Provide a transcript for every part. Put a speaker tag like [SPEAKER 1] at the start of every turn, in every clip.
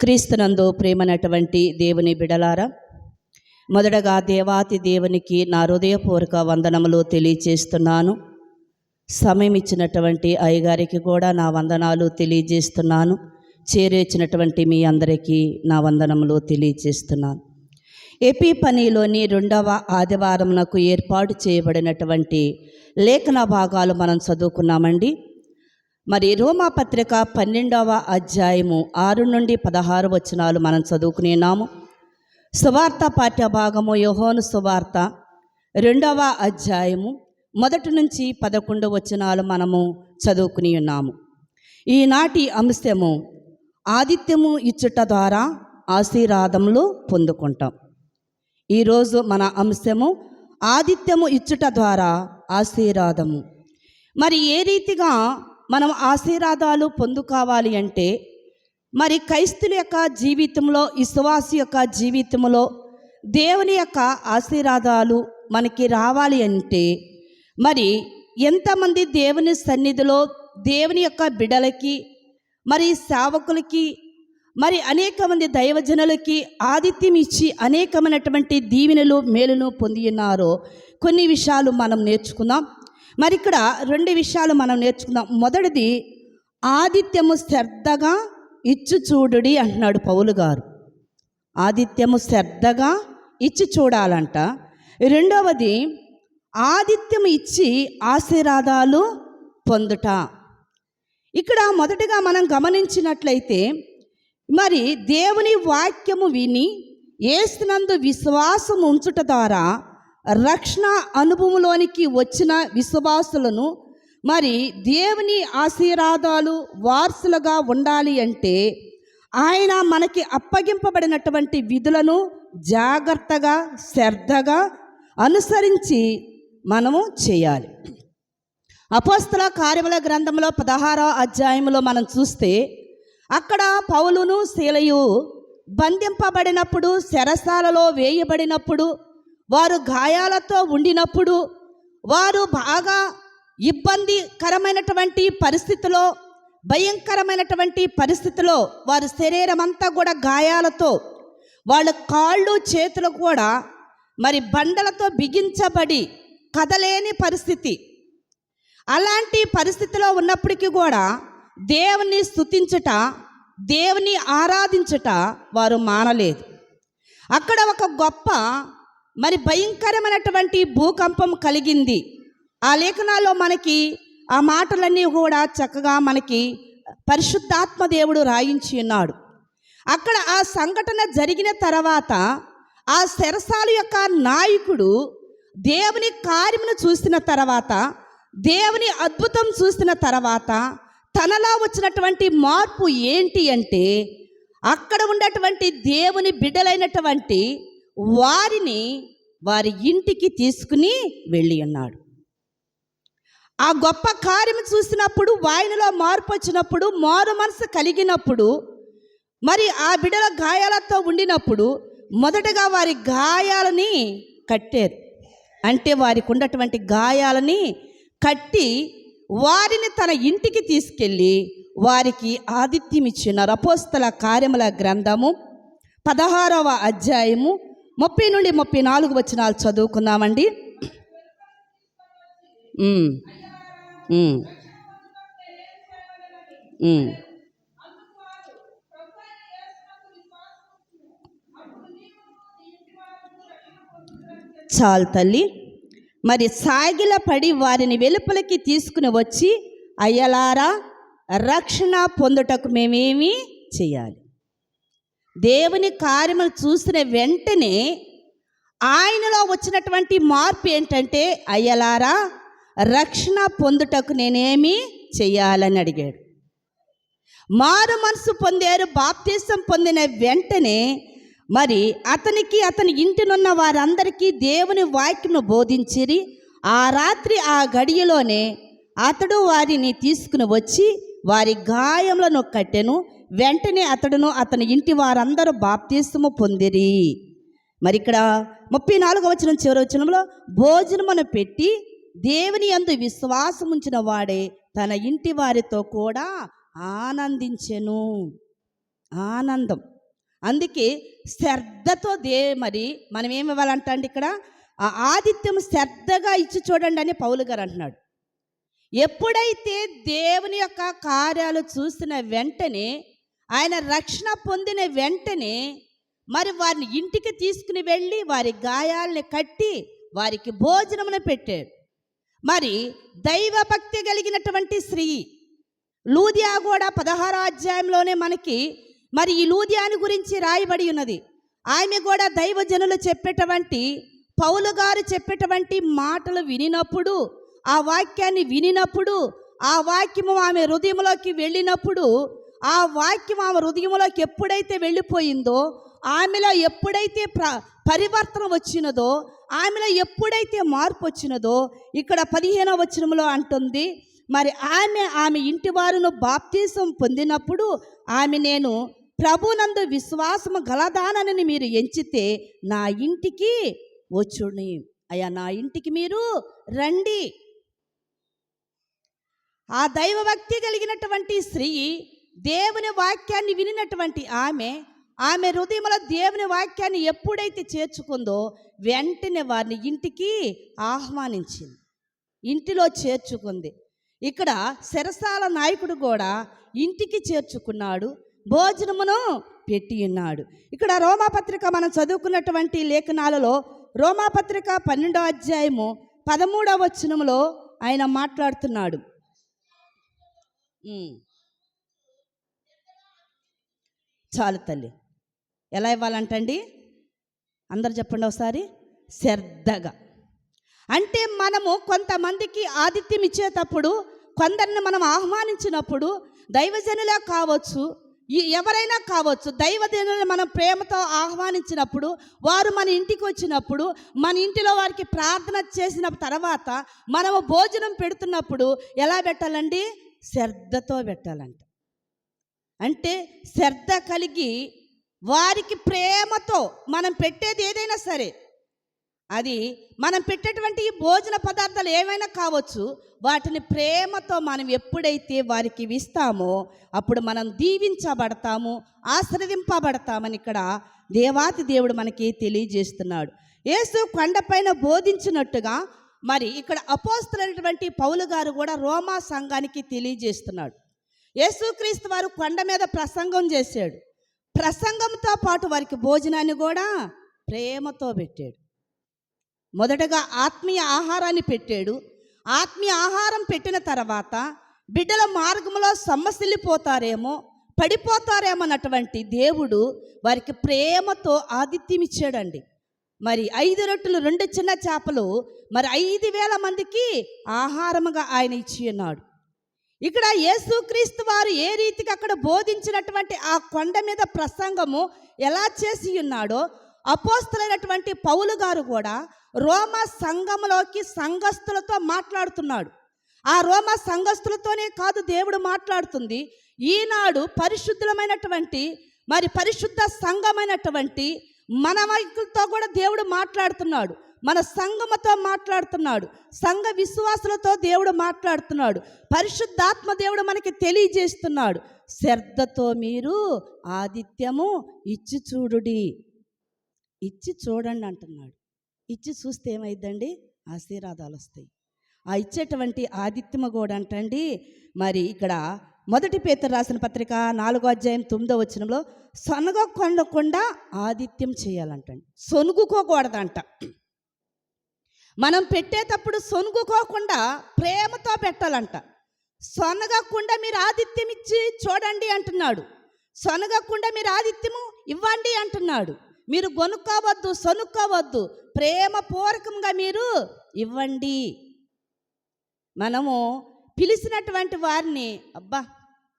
[SPEAKER 1] క్రీస్తునందు ప్రేమనటువంటి దేవుని బిడలారా, మొదటగా దేవాతి దేవునికి నా హృదయపూర్వక వందనములు తెలియజేస్తున్నాను. సమయం ఇచ్చినటువంటి అయ్యగారికి కూడా నా వందనాలు తెలియజేస్తున్నాను. చేరేచ్చినటువంటి మీ అందరికీ నా వందనములు తెలియజేస్తున్నాను. ఏపీ పనిలోని 2వ ఆదివారమునకు ఏర్పాటు చేయబడినటువంటి లేఖన భాగాలు మనం చదువుకున్నామండి. మరి రోమా పత్రిక 12వ అధ్యాయము 6 నుండి 16 వచనాలు మనం చదువుకునేనాము. సువార్త పాఠ్య భాగము యోహాను సువార్త 2వ అధ్యాయము 1 నుంచి 11 వచనాలు మనము చదువుకుని ఉన్నాము. ఈనాటి అంశము ఆదిత్యము ఇచ్చుట ద్వారా ఆశీర్వాదములు పొందుకుంటాం. ఈరోజు మన అంశము ఆదిత్యము ఇచ్చుట ద్వారా ఆశీర్వాదము. మరి ఏ రీతిగా మనం ఆశీర్వాదాలు పొందుకోవాలి అంటే, మరి క్రైస్తుల యొక్క జీవితంలో, విశ్వాసి యొక్క జీవితంలో దేవుని యొక్క ఆశీర్వాదాలు మనకి రావాలి అంటే, మరి ఎంతమంది దేవుని సన్నిధిలో దేవుని యొక్క బిడలకి, మరి సేవకులకి, మరి అనేక మంది దైవజనులకి ఆతిథ్యం ఇచ్చి అనేకమైనటువంటి దీవెనలు మేలును పొంది ఉన్నారో కొన్ని విషయాలు మనం నేర్చుకుందాం. మరి ఇక్కడ 2 విషయాలు మనం నేర్చుకుందాం. మొదటిది, ఆతిథ్యము శ్రద్ధగా ఇచ్చు చూడుడి అంటున్నాడు పౌలు గారు. ఆతిథ్యము శ్రద్ధగా ఇచ్చి చూడాలంట. రెండవది, ఆతిథ్యము ఇచ్చి ఆశీర్వాదాలు పొందుట. ఇక్కడ మొదటగా మనం గమనించినట్లయితే, మరి దేవుని వాక్యము విని యేసునందు విశ్వాసం ఉంచుట ద్వారా రక్షణ అనుభవంలోనికి వచ్చిన విశ్వాసులను మరి దేవుని ఆశీర్వాదాలు వారసులుగా ఉండాలి అంటే, ఆయన మనకి అప్పగింపబడినటువంటి విధులను జాగ్రత్తగా శ్రద్ధగా అనుసరించి మనము చేయాలి. అపోస్తల కార్యముల గ్రంథంలో 16వ అధ్యాయంలో మనం చూస్తే, అక్కడ పౌలును శీలయు బంధింపబడినప్పుడు, చెరసాలలో వేయబడినప్పుడు, వారు గాయాలతో ఉండినప్పుడు, వారు బాగా ఇబ్బందికరమైనటువంటి పరిస్థితిలో, భయంకరమైనటువంటి పరిస్థితిలో, వారి శరీరం అంతా కూడా గాయాలతో, వాళ్ళ కాళ్ళు చేతులు కూడా మరి బండలతో బిగించబడి కదలేని పరిస్థితి. అలాంటి పరిస్థితిలో ఉన్నప్పటికీ కూడా దేవుని స్తుతించుట, దేవుని ఆరాధించుట వారు మానలేదు. అక్కడ ఒక గొప్ప మరి భయంకరమైనటువంటి భూకంపం కలిగింది. ఆ లేఖనాల్లో మనకి ఆ మాటలన్నీ కూడా చక్కగా మనకి పరిశుద్ధాత్మ దేవుడు రాయించి ఉన్నాడు. అక్కడ ఆ సంఘటన జరిగిన తర్వాత ఆ చెరసాల యొక్క నాయకుడు దేవుని కార్యమును చూసిన తర్వాత, దేవుని అద్భుతం చూసిన తర్వాత తనలా వచ్చినటువంటి మార్పు ఏంటి అంటే, అక్కడ ఉన్నటువంటి దేవుని బిడ్డలైనటువంటి వారిని వారి ఇంటికి తీసుకుని వెళ్ళి ఉన్నాడు. ఆ గొప్ప కార్యం చూసినప్పుడు, వాయినలో మార్పు వచ్చినప్పుడు, మారు మనసు కలిగినప్పుడు, మరి ఆ బిడ్డల గాయాలతో ఉండినప్పుడు మొదటగా వారి గాయాలని కట్టారు. అంటే వారికి ఉన్నటువంటి గాయాలని కట్టి వారిని తన ఇంటికి తీసుకెళ్ళి వారికి ఆతిథ్యం ఇచ్చినారు. అపోస్తల కార్యముల గ్రంథము 16వ అధ్యాయము 30 నుండి 34 వచనాలు చదువుకుందామండి. చాలు తల్లి. మరి సాగిల పడి వారిని వెలుపలికి తీసుకుని వచ్చి, అయ్యలారా, రక్షణ పొందుటకు మేమేమి చేయాలి? దేవుని కార్యములు చూసిన వెంటనే ఆయనలో వచ్చినటువంటి మార్పు ఏంటంటే, అయ్యలారా, రక్షణ పొందుటకు నేనేమి చేయాలని అడిగాడు. మారు మనసు పొందారు. బాప్తిసం పొందిన వెంటనే మరి అతనికి, అతని ఇంటినున్న వారందరికీ దేవుని వాక్యమును బోధించిరి. ఆ రాత్రి ఆ గడియలోనే అతడు వారిని తీసుకుని వచ్చి వారి గాయములను కట్టెను. వెంటనే అతడును అతని ఇంటి వారందరూ బాప్తిసము పొందిరి. మరి ఇక్కడ 34వ వచనం చివరి వచనంలో, భోజనమును పెట్టి దేవుని యందు విశ్వాసం ఉంచిన వాడే తన ఇంటి వారితో కూడా ఆనందించెను. ఆనందం. అందుకే శ్రద్ధతో మరి మనం ఏమి ఇవ్వాలంట అండి ఇక్కడ ఆ ఆతిథ్యం శ్రద్ధగా ఇచ్చి చూడండి అని పౌలు గారు అంటున్నాడు. ఎప్పుడైతే దేవుని యొక్క కార్యాలు చూసిన వెంటనే, ఆయన రక్షణ పొందిన వెంటనే మరి వారిని ఇంటికి తీసుకుని వెళ్ళి వారి గాయాలని కట్టి వారికి భోజనమును పెట్టాడు. మరి దైవభక్తి కలిగినటువంటి స్త్రీ లూదియా కూడా 16వ అధ్యాయంలోనే మనకి మరి ఈ లూదియాని గురించి రాయబడి ఉన్నది. ఆమె కూడా దైవజనులు చెప్పేటువంటి పౌలు గారు చెప్పేటువంటి మాటలు వినినప్పుడు, ఆ వాక్యాన్ని వినినప్పుడు, ఆ వాక్యము ఆమె హృదయంలోకి వెళ్ళినప్పుడు, ఆ వాక్యం ఆమె హృదయంలోకి ఎప్పుడైతే వెళ్ళిపోయిందో, ఆమెలో ఎప్పుడైతే పరివర్తన వచ్చినదో, ఆమెలో ఎప్పుడైతే మార్పు వచ్చినదో, ఇక్కడ 15వ వచనంలో అంటుంది, మరి ఆమె ఇంటి వారును బాప్తీసం పొందినప్పుడు ఆమె, నేను ప్రభునందు విశ్వాసము గలదానని మీరు ఎంచితే నా ఇంటికి వచ్చుని, అయ్యా నా ఇంటికి మీరు రండి. ఆ దైవభక్తి కలిగినటువంటి స్త్రీ దేవుని వాక్యాన్ని వినినటువంటి ఆమె హృదయంలో దేవుని వాక్యాన్ని ఎప్పుడైతే చేర్చుకుందో వెంటనే వారిని ఇంటికి ఆహ్వానించింది, ఇంటిలో చేర్చుకుంది. ఇక్కడ చెరసాల నాయకుడు కూడా ఇంటికి చేర్చుకున్నాడు, భోజనమును పెట్టి ఉన్నాడు. ఇక్కడ రోమాపత్రిక మనం చదువుకున్నటువంటి లేఖనాలలో రోమాపత్రిక 12వ అధ్యాయము 13వ వచనంలో ఆయన మాట్లాడుతున్నాడు. చాలు తల్లి, ఎలా ఇవ్వాలంటండి? అందరు చెప్పండి ఒకసారి. శ్రద్ధగా. అంటే మనము కొంతమందికి ఆతిథ్యం ఇచ్చేటప్పుడు, కొందరిని మనం ఆహ్వానించినప్పుడు, దైవజనులే కావచ్చు, ఎవరైనా కావచ్చు, దైవజనులను మనం ప్రేమతో ఆహ్వానించినప్పుడు, వారు మన ఇంటికి వచ్చినప్పుడు, మన ఇంటిలో వారికి ప్రార్థన చేసిన తర్వాత మనము భోజనం పెడుతున్నప్పుడు ఎలా పెట్టాలండి? శ్రద్ధతో పెట్టాలంట. అంటే శ్రద్ధ కలిగి వారికి ప్రేమతో మనం పెట్టేది ఏదైనా సరే, అది మనం పెట్టేటువంటి ఈ భోజన పదార్థాలు ఏమైనా కావచ్చు, వాటిని ప్రేమతో మనం ఎప్పుడైతే వారికి ఇస్తామో అప్పుడు మనం దీవించబడతాము, ఆశీర్వదింపబడతామని ఇక్కడ దేవాతి దేవుడు మనకి తెలియజేస్తున్నాడు. యేసు కొండపైన బోధించినట్టుగా మరి ఇక్కడ అపోస్తలుడైనటువంటి పౌలు గారు కూడా రోమా సంఘానికి తెలియజేస్తున్నాడు. యేసుక్రీస్తు వారు కొండ మీద ప్రసంగం చేశాడు. ప్రసంగంతో పాటు వారికి భోజనాన్ని కూడా ప్రేమతో పెట్టాడు. మొదటగా ఆత్మీయ ఆహారాన్ని పెట్టాడు. ఆత్మీయ ఆహారం పెట్టిన తర్వాత బిడ్డల మార్గంలో సొమ్మసిల్లిపోతారేమో, పడిపోతారేమో అన్నటువంటి దేవుడు వారికి ప్రేమతో ఆతిథ్యం ఇచ్చాడండి. మరి 5 రొట్టెలు 2 చిన్న చేపలు మరి 5,000 మందికి ఆహారముగా ఆయన ఇచ్చి ఉన్నాడు. ఇక్కడ యేసుక్రీస్తు వారు ఏ రీతిగా అక్కడ బోధించినటువంటి ఆ కొండ మీద ప్రసంగము ఎలా చేసి ఉన్నాడో, అపోస్తలైనటువంటి పౌలు గారు కూడా రోమా సంఘములోకి సంఘస్థులతో మాట్లాడుతున్నాడు. ఆ రోమా సంఘస్థులతోనే కాదు దేవుడు మాట్లాడుతుంది, ఈనాడు పరిశుద్ధమైనటువంటి మరి పరిశుద్ధ సంఘమైనటువంటి మన వైకులతో కూడా దేవుడు మాట్లాడుతున్నాడు, మన సంఘముతో మాట్లాడుతున్నాడు, సంఘ విశ్వాసులతో దేవుడు మాట్లాడుతున్నాడు, పరిశుద్ధాత్మ దేవుడు మనకి తెలియజేస్తున్నాడు. శ్రద్ధతో మీరు ఆతిథ్యము ఇచ్చి చూడుడి, ఇచ్చి చూడండి అంటున్నాడు. ఇచ్చి చూస్తే ఏమైందండి? ఆశీర్వాదాలు వస్తాయి. ఆ ఇచ్చేటువంటి ఆతిథ్యము కూడా అంటండి మరి ఇక్కడ 1 పేతురు రాసిన పత్రిక 4వ అధ్యాయం 9వ వచనంలో సొనగకుండా ఆతిథ్యం చేయాలంటండి. సొనుగుకోకూడదంట. మనం పెట్టేటప్పుడు సొనుగుకోకుండా ప్రేమతో పెట్టాలంట. సొనగకుండా మీరు ఆతిథ్యం ఇచ్చి చూడండి అంటున్నాడు. సొనగకుండా మీరు ఆతిథ్యము ఇవ్వండి అంటున్నాడు. మీరు గొనుక్కోవద్దు, సొనుక్కోవద్దు, ప్రేమపూర్వకంగా మీరు ఇవ్వండి. మనము పిలిచినటువంటి వారిని అబ్బా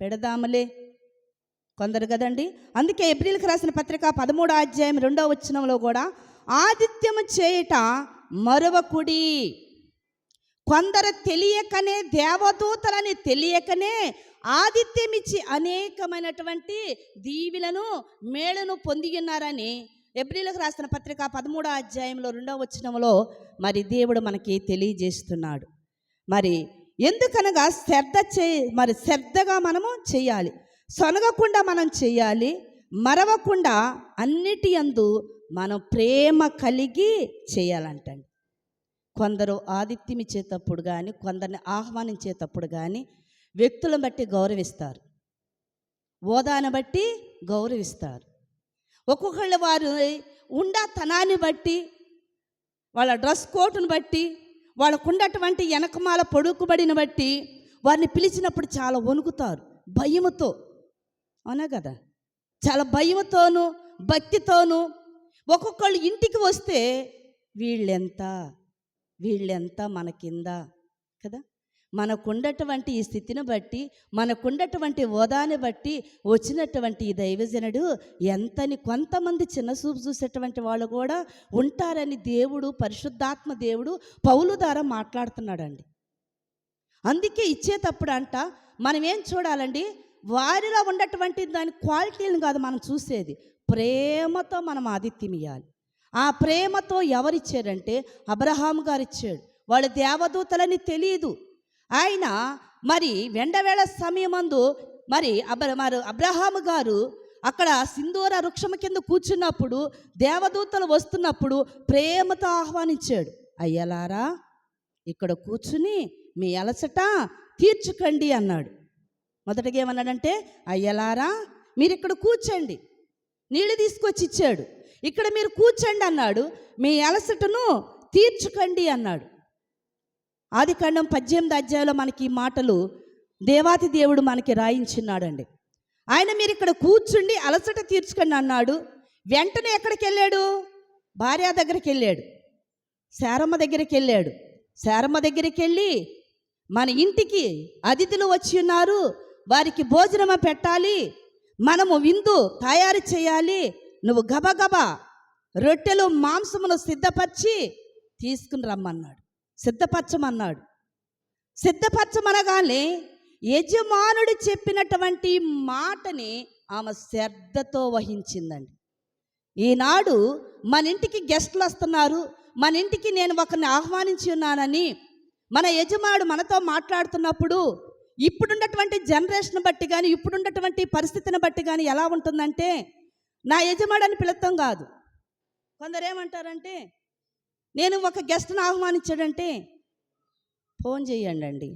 [SPEAKER 1] పెడదాములే కొందరు కదండి. అందుకే ఏప్రిల్కి రాసిన పత్రిక 13వ అధ్యాయం 2వ వచనంలో కూడా ఆతిథ్యము చేయుట మరువకుడి. కొందరు తెలియకనే, దేవదూతలని తెలియకనే ఆతిథ్యం ఇచ్చి అనేకమైనటువంటి దీవెనలను మేలును పొంది ఉన్నారని ఏప్రిల్కి రాసిన పత్రిక 13వ అధ్యాయంలో 2వ వచనంలో మరి దేవుడు మనకి తెలియజేస్తున్నాడు. మరి ఎందుకనగా శ్రద్ధగా మనము చేయాలి, సొనగకుండా మనం చేయాలి. మరవకుండా అన్నిటి యందు మనం ప్రేమ కలిగి చేయాలంటండి. కొందరు ఆతిథ్యం ఇచ్చేటప్పుడు కానీ, కొందరిని ఆహ్వానించేటప్పుడు కానీ వ్యక్తులను బట్టి గౌరవిస్తారు, హోదాను బట్టి గౌరవిస్తారు. ఒక్కొక్కళ్ళు వారు ఉండాతనాన్ని బట్టి, వాళ్ళ డ్రెస్ కోటును బట్టి, వాళ్ళకు ఉన్నటువంటి వెనకమాల పొడుకుబడిని బట్టి వారిని పిలిచినప్పుడు చాలా వణుకుతారు, భయముతో. అవునా కదా? చాలా భయముతోనూ భక్తితోనూ. ఒక్కొక్కళ్ళు ఇంటికి వస్తే వీళ్ళెంత మన కింద కదా. మనకుండటువంటి ఈ స్థితిని బట్టి, మనకుండటువంటి హోదాని బట్టి వచ్చినటువంటి ఈ దైవజనుడు ఎంతని కొంతమంది చిన్న చూపు చూసేటువంటి వాళ్ళు కూడా ఉంటారని దేవుడు, పరిశుద్ధాత్మ దేవుడు పౌలు ద్వారా మాట్లాడుతున్నాడండి. అందుకే ఇచ్చేటప్పుడు అంట మనం ఏం చూడాలండి, వారిలో ఉన్నటువంటి దాని క్వాలిటీలను కాదు మనం చూసేది, ప్రేమతో మనం ఆతిథ్యం ఇవ్వాలి. ఆ ప్రేమతో ఎవరిచ్చారంటే అబ్రహాము గారు ఇచ్చాడు. వాళ్ళు దేవదూతలని తెలియదు. ఆయన మరి వెండవేళ సమయమందు మరి అబ్రహాము గారు అక్కడ సింధూర వృక్షము కింద కూర్చున్నప్పుడు దేవదూతలు వస్తున్నప్పుడు ప్రేమతో ఆహ్వానించాడు. అయ్యలారా, ఇక్కడ కూర్చుని మీ అలసట తీర్చుకండి అన్నాడు. మొదటగా ఏమన్నాడంటే, అయ్యలారా మీరు ఇక్కడ కూర్చోండి, నీళ్ళు తీసుకొచ్చి ఇచ్చాడు. ఇక్కడ మీరు కూర్చోండి అన్నాడు, మీ అలసటను తీర్చుకండి అన్నాడు. ఆదికాండం 18వ అధ్యాయంలో మనకి ఈ మాటలు దేవాతి దేవుడు మనకి రాయించున్నాడండి. ఆయన మీరు ఇక్కడ కూర్చుండి అలసట తీర్చుకండి అన్నాడు. వెంటనే ఎక్కడికి వెళ్ళాడు? భార్య దగ్గరికి వెళ్ళాడు, శారమ్మ దగ్గరికి వెళ్ళాడు. శారమ్మ దగ్గరికి వెళ్ళి, మన ఇంటికి అతిథులు వచ్చి ఉన్నారు, వారికి భోజనము పెట్టాలి, మనము విందు తయారు చేయాలి, నువ్వు గబగబా రొట్టెలు మాంసమును సిద్ధపరిచి తీసుకుని రమ్మన్నాడు. సిద్ధపరచమన్నాడు. సిద్ధపరచమనగానే యజమానుడు చెప్పినటువంటి మాటని ఆమె శ్రద్ధతో వహించిందండి. ఈనాడు మన ఇంటికి గెస్టులు వస్తున్నారు, మన ఇంటికి నేను ఒకరిని ఆహ్వానించి ఉన్నానని మన యజమానుడు మనతో మాట్లాడుతున్నప్పుడు ఇప్పుడున్నటువంటి జనరేషన్ బట్టి కానీ, ఇప్పుడున్నటువంటి పరిస్థితిని బట్టి కానీ ఎలా ఉంటుందంటే, నా యజమాడని పిలుస్తాం కాదు. కొందరు ఏమంటారంటే, నేను ఒక గెస్ట్ని ఆహ్వానించాడంటే ఫోన్ చేయండి అండి.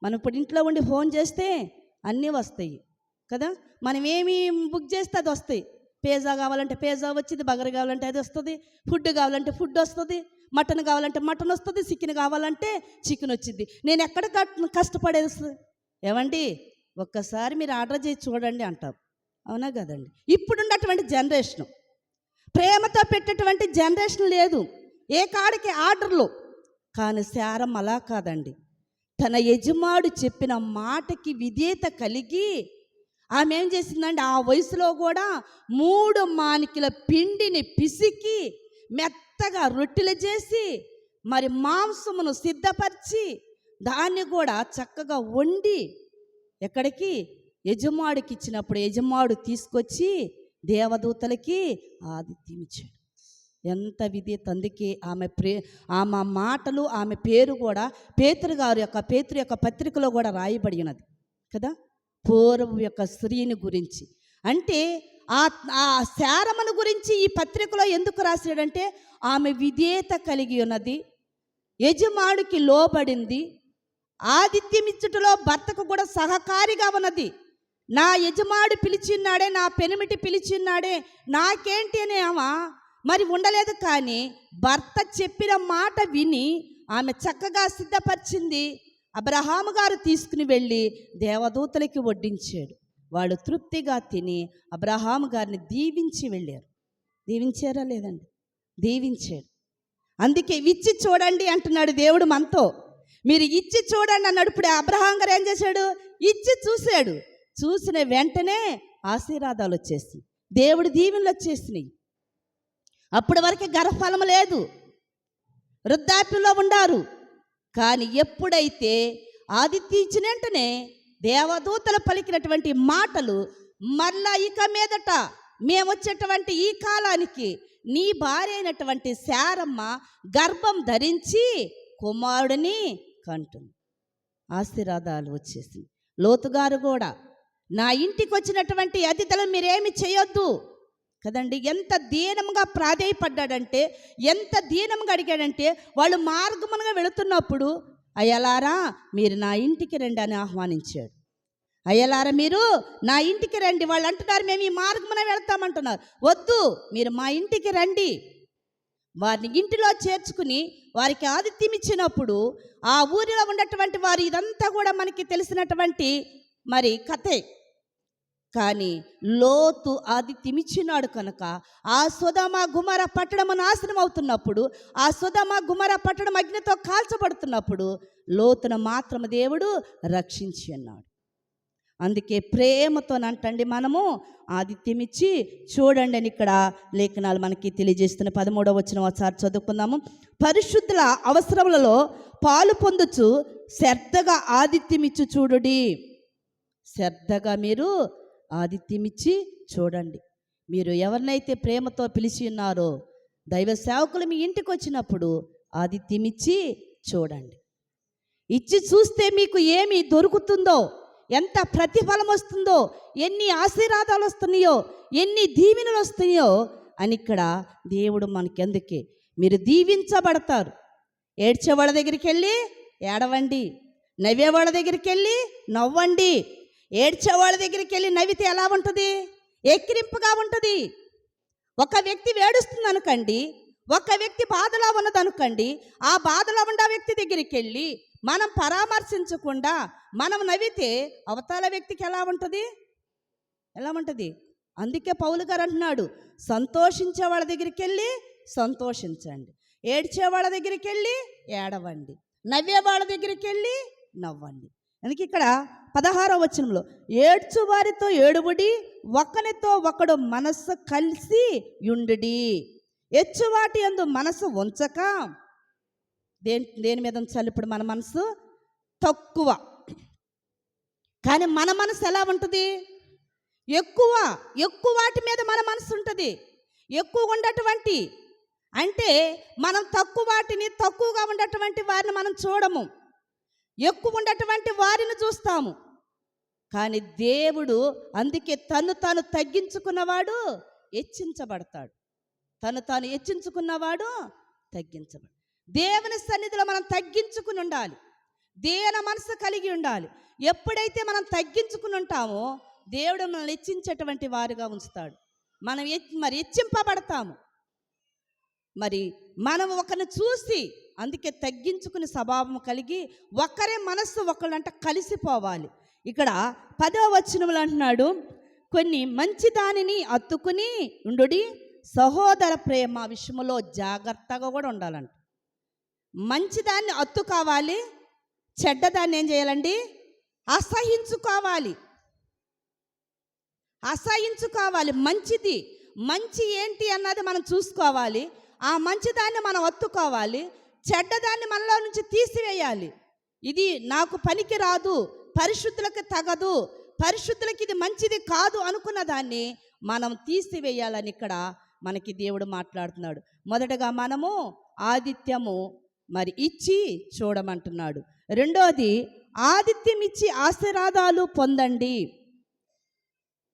[SPEAKER 1] మనం ఇప్పుడు ఇంట్లో ఉండి ఫోన్ చేస్తే అన్నీ వస్తాయి కదా. మనం ఏమి బుక్ చేస్తే అది వస్తాయి. పిజ్జా కావాలంటే పిజ్జా వచ్చింది, బర్గర్ కావాలంటే అది వస్తుంది, ఫుడ్ కావాలంటే ఫుడ్ వస్తుంది, మటన్ కావాలంటే మటన్ వస్తుంది, చికెన్ కావాలంటే చికెన్ వచ్చింది. నేను ఎక్కడ కష్టపడేది ఏమండి, ఒక్కసారి మీరు ఆర్డర్ చేసి చూడండి అంటారు. అవునా కదండి? ఇప్పుడున్నటువంటి జనరేషను ప్రేమతో పెట్టేటువంటి జనరేషన్ లేదు, ఏ కాడికి ఆర్డర్లు. కానీ శారం అలా కాదండి. తన యజమాడు చెప్పిన మాటకి విధేయత కలిగి ఆమె ఏం చేసిందండి, ఆ వయసులో కూడా 3 మానికల పిండిని పిసికి మెత్తగా రొట్టెలు చేసి మరి మాంసమును సిద్ధపరిచి దాన్ని కూడా చక్కగా వండి ఎక్కడికి యజమాడికి ఇచ్చినప్పుడు యజమాడు తీసుకొచ్చి దేవదూతలకి ఆతిథ్యం ఇచ్చాడు. ఎంత విధేయత! అందుకే ఆమె మాటలు, ఆమె పేరు కూడా పేతురు యొక్క పత్రికలో కూడా రాయబడి ఉన్నది కదా, పూర్వం యొక్క స్త్రీని గురించి. అంటే ఆ శారమను గురించి ఈ పత్రికలో ఎందుకు రాశాడంటే, ఆమె విధేయత కలిగి ఉన్నది, యజమానుడికి లోబడింది, ఆతిథ్యం ఇచ్చుటలో భర్తకు కూడా సహకారిగా ఉన్నది. నా యజమాడు పిలిచిన్నాడే, నా పెనిమిటి పిలిచిన్నాడే, నాకేంటి అని ఆమె మరి ఉండలేదు. కానీ భర్త చెప్పిన మాట విని ఆమె చక్కగా సిద్ధపరిచింది. అబ్రహాము గారు తీసుకుని వెళ్ళి దేవదూతలకి వడ్డించాడు. వాళ్ళు తృప్తిగా తిని అబ్రహాము గారిని దీవించి వెళ్ళారు. దీవించారా లేదండి? దీవించాడు. అందుకే ఇచ్చి చూడండి అంటున్నాడు దేవుడు మనతో. మీరు ఇచ్చి చూడండి అన్నాడు. ఇప్పుడు అబ్రహాం గారు ఏం చేశాడు? ఇచ్చి చూశాడు. చూసిన వెంటనే ఆశీర్వాదాలు వచ్చేసినాయి, దేవుడి దీవెనలు వచ్చేసినాయి. అప్పటి వరకు గర్భఫలం లేదు, వృద్ధాప్యంలో ఉండారు. కానీ ఎప్పుడైతే ఆతిథ్యం ఇచ్చిన వెంటనే దేవదూతలు పలికినటువంటి మాటలు, మళ్ళా ఇక మీదట మేము వచ్చేటువంటి ఈ కాలానికి నీ భార్య అయినటువంటి శారమ్మ గర్భం ధరించి కుమారుడిని కంటుంది. ఆశీర్వాదాలు వచ్చేసి లోతుగారు కూడా నా ఇంటికి వచ్చినటువంటి అతిథులను మీరేమి చేయొద్దు కదండి. ఎంత దీనంగా ప్రాధేయపడ్డాడంటే, ఎంత దీనంగా అడిగాడంటే, వాళ్ళు మార్గమునగా వెళుతున్నప్పుడు అయ్యలారా మీరు నా ఇంటికి రండి అని ఆహ్వానించాడు. అయ్యలారా మీరు నా ఇంటికి రండి. వాళ్ళు అంటున్నారు మేము ఈ మార్గమున వెళ్తామంటున్నారు. వద్దు, మీరు మా ఇంటికి రండి. వారిని ఇంటిలో చేర్చుకుని వారికి ఆతిథ్యం ఇచ్చినప్పుడు ఆ ఊరిలో ఉన్నటువంటి వారు, ఇదంతా కూడా మనకి తెలిసినటువంటి మరి కథే. కానీ లోతు ఆతిథ్యం ఇచ్చినాడు కనుక ఆ సొదొమ గుమర పట్టణము నాశనం అవుతున్నప్పుడు, ఆ సొదొమ గుమర పట్టణం అగ్నితో కాల్చబడుతున్నప్పుడు లోతును మాత్రం దేవుడు రక్షించి అన్నాడు. అందుకే ప్రేమతోనంటండి మనము ఆతిథ్యం ఇచ్చి చూడండి అని ఇక్కడ లేఖనాలు మనకి తెలియజేస్తున్న 13వ వచనం ఒకసారి చదువుకుందాము. పరిశుద్ధుల అవసరములలో పాలు పొందుచు శ్రద్ధగా ఆతిథ్యం ఇచ్చి చూడుడి. శ్రద్ధగా మీరు ఆతిథ్యం ఇచ్చి చూడండి. మీరు ఎవరినైతే ప్రేమతో పిలిచి ఉన్నారో దైవ సేవకులు మీ ఇంటికి వచ్చినప్పుడు ఆతిథ్యం ఇచ్చి చూడండి. ఇచ్చి చూస్తే మీకు ఏమి దొరుకుతుందో, ఎంత ప్రతిఫలం వస్తుందో, ఎన్ని ఆశీర్వాదాలు వస్తున్నాయో, ఎన్ని దీవెనలు వస్తున్నాయో అని ఇక్కడ దేవుడు మనకెందుకే మీరు దీవించబడతారు. ఏడ్చేవాళ్ళ దగ్గరికి వెళ్ళి ఏడవండి, నవ్వేవాళ్ళ దగ్గరికి వెళ్ళి నవ్వండి. ఏడ్చేవాళ్ళ దగ్గరికి వెళ్ళి నవ్వితే ఎలా ఉంటుంది? ఎక్కిరింపుగా ఉంటుంది. ఒక వ్యక్తి వేడుస్తుంది అనుకోండి, ఒక వ్యక్తి బాధలో ఉన్నదనుకోండి, ఆ బాధలో ఉన్న వ్యక్తి దగ్గరికి వెళ్ళి మనం పరామర్శించకుండా మనం నవ్వితే అవతల వ్యక్తికి ఎలా ఉంటుంది? ఎలా ఉంటుంది? అందుకే పౌలు గారు అంటున్నాడు, సంతోషించే వాళ్ళ దగ్గరికి వెళ్ళి సంతోషించండి, ఏడ్చే వాళ్ళ దగ్గరికి వెళ్ళి ఏడవండి, నవ్వే వాళ్ళ దగ్గరికి వెళ్ళి నవ్వండి. అందుకే ఇక్కడ 16వ వచనంలో ఏడ్చు వారితో ఏడుబడి, ఒకనితో ఒకడు మనస్సు కలిసి యుండుడి. ఎచ్చువాటి యందు మనసు ఉంచక. దేని మీద ఉంచాలి ఇప్పుడు మన మనసు? తక్కువ. కానీ మన మనసు ఎలా ఉంటుంది? ఎక్కువ. ఎక్కువ వాటి మీద మన మనసు ఉంటుంది. ఎక్కువ ఉండటువంటి అంటే మనం తక్కువ వాటిని, తక్కువగా ఉండటువంటి వారిని మనం చూడము, ఎక్కువ ఉండటువంటి వారిని చూస్తాము. కానీ దేవుడు అందుకే తను తాను తగ్గించుకున్నవాడు హెచ్చించబడతాడు. తను తాను హెచ్చించుకున్నవాడు తగ్గించబడు. దేవుని సన్నిధిలో మనం తగ్గించుకుని ఉండాలి, దీన మనసు కలిగి ఉండాలి. ఎప్పుడైతే మనం తగ్గించుకుని ఉంటామో దేవుడు మనల్ని హెచ్చించేటువంటి వారుగా ఉంచుతాడు. మనం హెచ్చింపబడతాము. మరి మనం ఒకరిని చూసి అందుకే తగ్గించుకుని స్వభావం కలిగి ఒకరే మనస్సు ఒకళ్ళంట కలిసిపోవాలి. ఇక్కడ 10వ వచనంలో అంటున్నాడు, కొన్ని మంచి దానిని అత్తుకుని ఉండుడి, సహోదర ప్రేమ విషయంలో జాగ్రత్తగా కూడా ఉండాలంట. మంచిదాన్ని అత్తుకోవాలి, చెడ్డదాన్ని ఏం చేయాలండి? అసహించుకోవాలి. అసహించుకోవాలి. మంచిది మంచి ఏంటి అన్నది మనం చూసుకోవాలి. ఆ మంచిదాన్ని మనం అత్తుకోవాలి, చెడ్డదాన్ని మనలో నుంచి తీసివేయాలి. ఇది నాకు పనికి రాదు, పరిశుద్ధులకు తగదు, పరిశుద్ధులకి ఇది మంచిది కాదు అనుకున్న దాన్ని మనం తీసివేయాలని ఇక్కడ మనకి దేవుడు మాట్లాడుతున్నాడు. మొదటగా మనము ఆతిథ్యము మరి ఇచ్చి చూడమంటున్నాడు. రెండోది ఆతిథ్యం ఇచ్చి ఆశీర్వాదాలు పొందండి.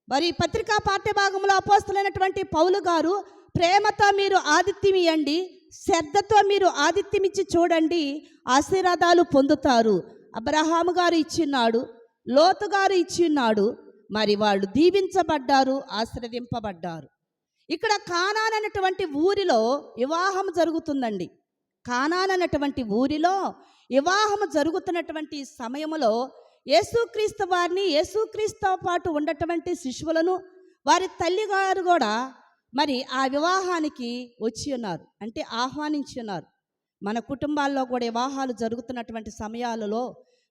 [SPEAKER 1] మరి పత్రికా పాఠ్యభాగంలో అపోస్తలులైనటువంటి పౌలు గారు ప్రేమతో మీరు ఆతిథ్యం ఇవ్వండి, శ్రద్ధతో మీరు ఆతిథ్యం ఇచ్చి చూడండి, ఆశీర్వాదాలు పొందుతారు. అబ్రహాము గారు ఇచ్చిన్నాడు, లోతు గారు ఇచ్చిన్నాడు, మరి వాళ్ళు దీవించబడ్డారు, ఆశీర్వదింపబడ్డారు. ఇక్కడ కానాన్ అనేటువంటి ఊరిలో వివాహం జరుగుతుందండి. కానాన్ అనేటువంటి ఊరిలో వివాహం జరుగుతున్నటువంటి సమయంలో యేసుక్రీస్తు వారిని, యేసుక్రీస్తుతో పాటు ఉన్నటువంటి శిశువులను వారి తల్లిగారు కూడా మరి ఆ వివాహానికి వచ్చి ఉన్నారు, అంటే ఆహ్వానించి ఉన్నారు. మన కుటుంబాల్లో కూడా వివాహాలు జరుగుతున్నటువంటి సమయాలలో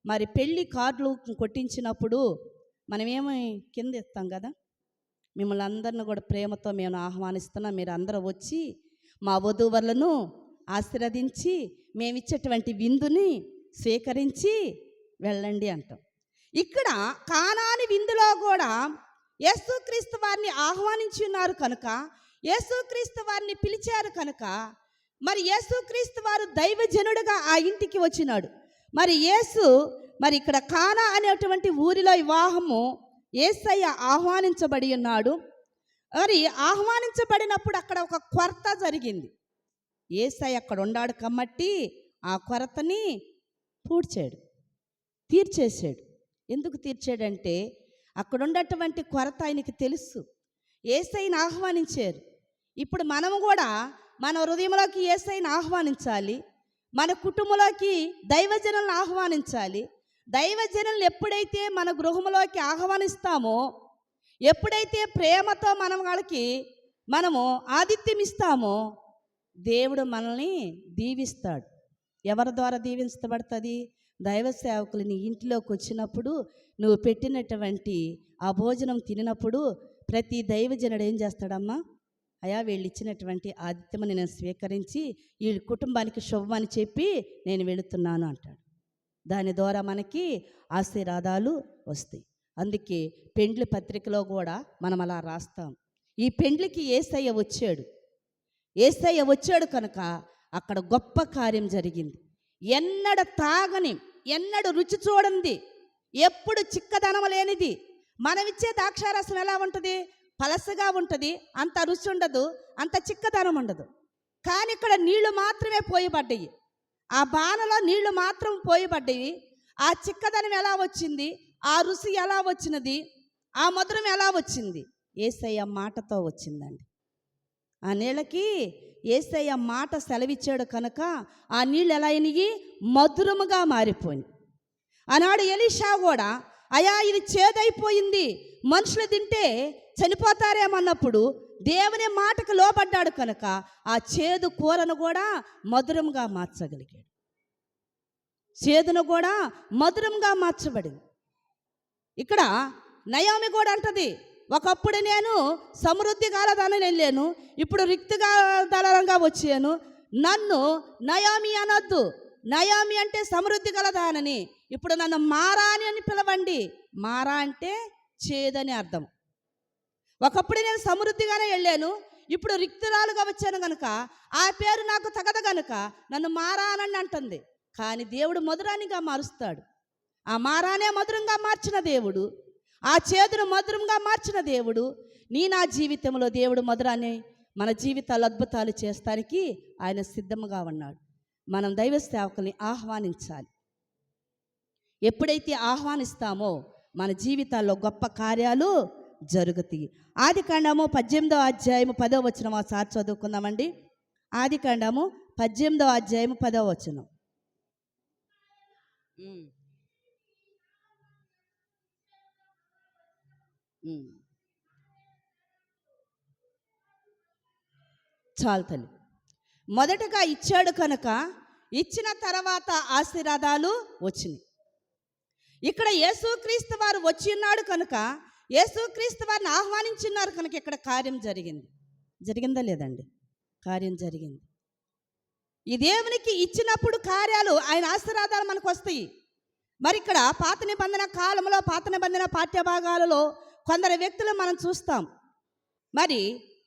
[SPEAKER 1] మరి పెళ్లి కార్డులు కొట్టించినప్పుడు మనమేమి కింద ఇస్తాం కదా, మిమ్మల్ని అందరిని కూడా ప్రేమతో మేము ఆహ్వానిస్తున్నాం, మీరు అందరూ వచ్చి మా వధూవరులను ఆశీర్వదించి మేమిచ్చేటువంటి విందుని స్వీకరించి వెళ్ళండి అంటాం. ఇక్కడ కానాని విందులో కూడా యేసుక్రీస్తు వారిని ఆహ్వానించి ఉన్నారు కనుక, యేసుక్రీస్తు వారిని పిలిచారు కనుక, మరి యేసుక్రీస్తు వారు దైవజనుడుగా ఆ ఇంటికి వచ్చినాడు. మరి యేసు మరి ఇక్కడ కానా అనేటువంటి ఊరిలో వివాహము యేసయ్య ఆహ్వానించబడి ఉన్నాడు. మరి ఆహ్వానించబడినప్పుడు అక్కడ ఒక కొరత జరిగింది. యేసయ్య అక్కడ ఉన్నాడు కాబట్టి ఆ కొరతని పూడ్చాడు, తీర్చేశాడు. ఎందుకు తీర్చాడంటే అక్కడ ఉన్నటువంటి కొరత ఆయనకి తెలుసు. యేసయ్యని ఆహ్వానించారు. ఇప్పుడు మనము కూడా మన హృదయంలోకి యేసయ్యని ఆహ్వానించాలి. మన కుటుంబంలోకి దైవజనులను ఆహ్వానించాలి. దైవజనులను ఎప్పుడైతే మన గృహంలోకి ఆహ్వానిస్తామో, ఎప్పుడైతే ప్రేమతో మనము ఆతిథ్యం ఇస్తామో, దేవుడు మనల్ని దీవిస్తాడు. ఎవరి ద్వారా దీవించబడుతుంది? దైవ సేవకులు నీ ఇంటిలోకి వచ్చినప్పుడు, నువ్వు పెట్టినటువంటి ఆ భోజనం తినినప్పుడు ప్రతి దైవజనుడు ఏం చేస్తాడమ్మా? అయా, వీళ్ళు ఇచ్చినటువంటి ఆతిథ్యము నేను స్వీకరించి ఈ కుటుంబానికి శుభమని చెప్పి నేను వెళుతున్నాను అంటాడు. దాని ద్వారా మనకి ఆశీర్వాదాలు వస్తాయి. అందుకే పెండ్లి పత్రికలో కూడా మనం అలా రాస్తాం. ఈ పెండ్లికి యేసయ్య వచ్చాడు కనుక అక్కడ గొప్ప కార్యం జరిగింది. ఎన్నడ తాగని, ఎన్నడు రుచి చూడండి, ఎప్పుడు చిక్కదనం లేనిది. మనమిచ్చే ద్రాక్షారసం ఎలా ఉంటుంది? పలసగా ఉంటుంది, అంత రుచి ఉండదు, అంత చిక్కదనం ఉండదు. కానీ ఇక్కడ నీళ్లు మాత్రమే పోయబడ్డాయి. ఆ బాణలో నీళ్లు మాత్రం పోయబడ్డాయి. ఆ చిక్కదనం ఎలా వచ్చింది? ఆ రుచి ఎలా వచ్చినది? ఆ మధురం ఎలా వచ్చింది? యేసయ్య మాటతో వచ్చిందండి. ఆ నీళ్ళకి యేసయ్య మాట సెలవిచ్చాడు కనుక ఆ నీళ్ళు ఎలా అయినాయి? మధురముగా మారిపోయింది. ఆనాడు ఎలీషా కూడా, అయా ఇది చేదైపోయింది, మనుషులు తింటే చనిపోతారేమన్నప్పుడు దేవుని మాటకు లోబడ్డాడు కనుక ఆ చేదు కూరను కూడా మధురంగా మార్చగలిగాడు. చేదును కూడా మధురంగా మార్చబడింది. ఇక్కడ నయోమి కూడా అంటది, ఒకప్పుడు నేను సమృద్ధి గలదానని వెళ్ళాను, ఇప్పుడు రిక్తిగా దళంగా వచ్చాను. నన్ను నయోమి అనొద్దు, నయోమి అంటే సమృద్ధి గలదానని, ఇప్పుడు నన్ను మారా అని పిలవండి. మారా అంటే చేదని అర్థం. ఒకప్పుడు నేను సమృద్ధిగానే వెళ్ళాను, ఇప్పుడు రిక్తురాలుగా వచ్చాను కనుక ఆ పేరు నాకు తగదు కనుక నన్ను మారా అని అంటుంది. కానీ దేవుడు మధురానిగా మారుస్తాడు. ఆ మారానే మధురంగా మార్చిన దేవుడు, ఆ చేదును మధురంగా మార్చిన దేవుడు, నా జీవితంలో దేవుడు మధురాన్ని మన జీవితాలు అద్భుతాలు చేస్తానికి ఆయన సిద్ధంగా ఉన్నాడు. మనం దైవ సేవకుల్ని ఆహ్వానించాలి. ఎప్పుడైతే ఆహ్వానిస్తామో మన జీవితాల్లో గొప్ప కార్యాలు జరుగుతాయి. ఆదికాండము 18వ అధ్యాయము 10వ వచనం ఒకసారి చదువుకుందామండి. ఆదికాండము 18వ అధ్యాయము 10వ వచనం. చాలు తల్లి. మొదటగా ఇచ్చాడు కనుక ఇచ్చిన తర్వాత ఆశీర్వాదాలు వచ్చినాయి. ఇక్కడ యేసుక్రీస్తు వారు వచ్చి ఉన్నాడు కనుక, యేసుక్రీస్తు వారిని ఆహ్వానించున్నారు కనుక ఇక్కడ కార్యం జరిగింది. జరిగిందా లేదండి? కార్యం జరిగింది. ఈ దేవునికి ఇచ్చినప్పుడు కార్యాలు, ఆయన ఆశీర్వాదాలు మనకు వస్తాయి. మరి ఇక్కడ పాత నిబంధన కాలంలో, పాత నిబంధన పాఠ్యభాగాలలో కొందరు వ్యక్తులు మనం చూస్తాం. మరి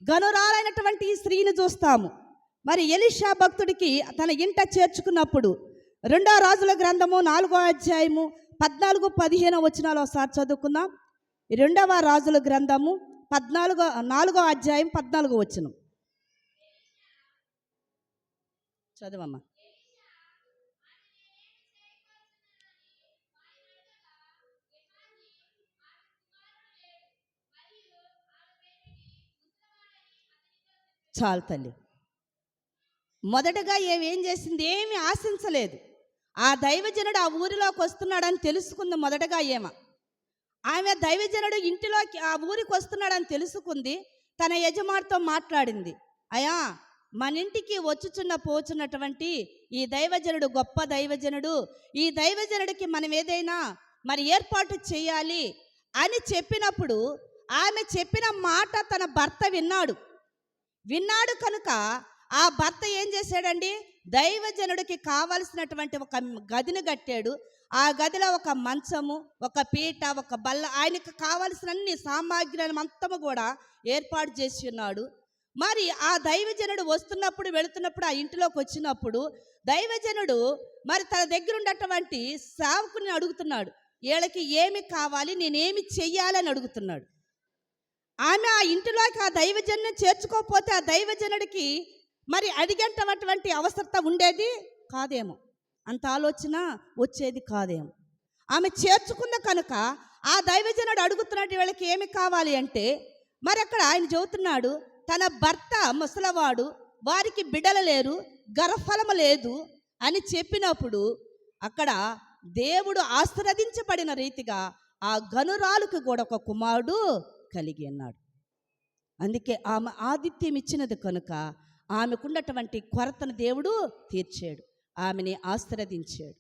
[SPEAKER 1] గనురాలైనటువంటి ఈ స్త్రీని చూస్తాము. మరి ఎలీషా భక్తుడికి తన ఇంట చేర్చుకున్నప్పుడు 2వ రాజుల గ్రంథము 4వ అధ్యాయము 14-15 వచనాలు ఒకసారి చదువుకుందాం. 2వ రాజుల గ్రంథము 4వ అధ్యాయం 14 వచనం చదవమ్మా. చాలు తల్లి. మొదటగా ఏం చేసింది? ఏమి ఆశించలేదు. ఆ దైవజనుడు ఆ ఊరిలోకి వస్తున్నాడని తెలుసుకుంది. మొదటగా ఆమె దైవజనుడు ఇంటిలోకి ఆ ఊరికి వస్తున్నాడని తెలుసుకుంది. తన యజమానితో మాట్లాడింది, అయ్యా, మన ఇంటికి పోచున్నటువంటి ఈ దైవజనుడు గొప్ప దైవజనుడు, ఈ దైవజనుడికి మనం ఏదైనా మరి ఏర్పాటు చేయాలి అని చెప్పినప్పుడు ఆమె చెప్పిన మాట తన భర్త విన్నాడు కనుక ఆ భర్త ఏం చేశాడండి? దైవజనుడికి కావలసినటువంటి ఒక గదిని కట్టాడు. ఆ గదిలో ఒక మంచము, ఒక పీట, ఒక బల్ల, ఆయనకు కావలసిన అన్ని సామాగ్రి మొత్తము కూడా ఏర్పాటు చేసి ఉన్నాడు. మరి ఆ దైవజనుడు వస్తున్నప్పుడు వెళుతున్నప్పుడు ఆ ఇంటిలోకి వచ్చినప్పుడు దైవజనుడు మరి తన దగ్గర ఉన్నటువంటి సేవకుని అడుగుతున్నాడు, వీళ్ళకి ఏమి కావాలి, నేనేమి చెయ్యాలని అడుగుతున్నాడు. ఆమె ఆ ఇంటిలోకి ఆ దైవజనుని చేర్చుకోకపోతే ఆ దైవజనుడికి మరి అడిగేటటువంటి అవసరత ఉండేది కాదేమో, అంత ఆలోచన వచ్చేది కాదేమో. ఆమె చేర్చుకుంది కనుక ఆ దైవజనుడు అడుగుతున్నాడు వీళ్ళకి ఏమి కావాలి అంటే, మరి అక్కడ ఆయన చెబుతున్నాడు తన భర్త ముసలవాడు, వారికి బిడ్డలు లేరు, గర్భఫలము లేదు అని చెప్పినప్పుడు అక్కడ దేవుడు ఆశీర్వదించబడిన రీతిగా ఆ గనురాలకు కూడా ఒక కుమారుడు కలిగి ఉన్నాడు. అందుకే ఆమె ఆతిథ్యం ఇచ్చినది కనుక ఆమెకున్నటువంటి కొరతను దేవుడు తీర్చాడు, ఆమెని ఆశీర్వదించాడు.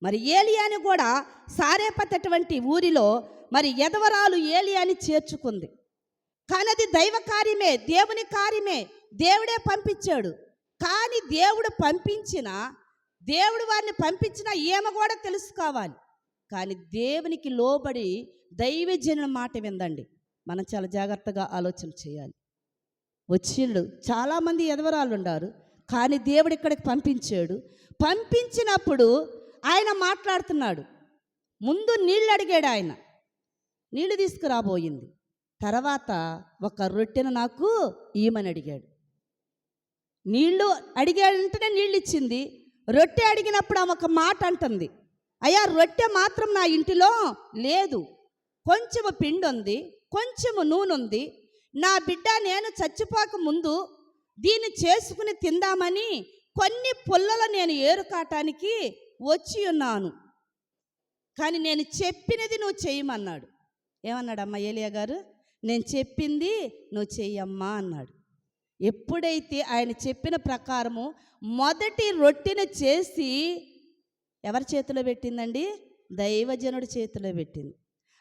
[SPEAKER 1] మరి ఏలియాని కూడా సారేపతటువంటి ఊరిలో మరి ఎదవరాలు ఏలియాని చేర్చుకుంది. కానీ అది దైవ కార్యమే, దేవుని కార్యమే, దేవుడే పంపించాడు. కానీ దేవుడు వారిని పంపించిన ఈమె కూడా తెలుసుకోవాలి. కానీ దేవునికి లోబడి దైవజనుల మాట విందండి. మనం చాలా జాగ్రత్తగా ఆలోచన చేయాలి. వచ్చిండు చాలామంది ఎదవరాలు ఉన్నారు, కానీ దేవుడు ఇక్కడికి పంపించాడు. పంపించినప్పుడు ఆయన మాట్లాడుతున్నాడు. ముందు నీళ్ళు అడిగాడు, ఆయన నీళ్ళు తీసుకురాబోయింది. తర్వాత ఒక రొట్టెను నాకు ఇయ్యమని అడిగాడు. నీళ్ళు అడిగాడంటేనే నీళ్ళు ఇచ్చింది. రొట్టె అడిగినప్పుడు ఆమె ఒక మాట అంటుంది, అయ్యా రొట్టె మాత్రం నా ఇంటిలో లేదు, కొంచెము పిండి ఉంది, కొంచెము నూనె ఉంది, నా బిడ్డ నేను చచ్చిపోక ముందు దీన్ని చేసుకుని తిందామని కొన్ని పుల్లలు నేను ఏరుకాటానికి వచ్చి ఉన్నాను, కానీ నేను చెప్పినది నువ్వు చెయ్యమన్నాడు. ఏమన్నాడమ్మా ఏలియా గారు? నేను చెప్పింది నువ్వు చెయ్యమ్మా అన్నాడు. ఎప్పుడైతే ఆయన చెప్పిన ప్రకారము మొదటి రొట్టెను చేసి ఎవరి చేతిలో పెట్టిందండి? దైవజనుడి చేతిలో పెట్టింది.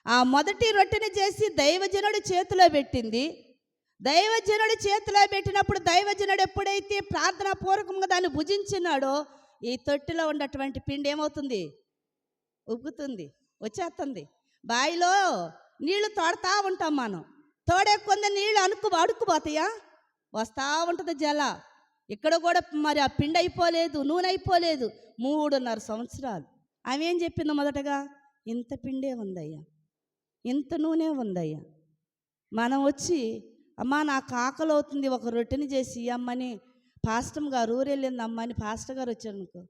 [SPEAKER 1] ఆ మొదటి రొట్టెను చేసి దైవజనుడి చేతిలో పెట్టింది. దైవజనుడి చేతిలో పెట్టినప్పుడు దైవజనుడు ఎప్పుడైతే ప్రార్థనా పూర్వకంగా దాన్ని భుజించినాడో ఈ తొట్టిలో ఉన్నటువంటి పిండి ఏమవుతుంది? ఉబ్బుతుంది, వచ్చేస్తుంది. బావిలో నీళ్లు తోడుతూ ఉంటాం మనం, తోడే కొంత నీళ్ళు అడుక్కుపోతాయా? వస్తూ ఉంటుంది జల. ఇక్కడ కూడా మరి ఆ పిండి అయిపోలేదు, నూనె అయిపోలేదు. 3.5 సంవత్సరాలు ఆమె ఏం చెప్పిందో మొదటగా, ఇంత పిండే ఉందయ్యా, ఇంత నూనె ఉందయ్యా. మనం వచ్చి అమ్మా నాకు ఆకలి అవుతుంది, ఒక రొట్టెని చేసి అమ్మని పాస్టర్ గారు ఊరెళ్ళింది అమ్మని పాస్టర్ గారు వచ్చాడు అనుకో,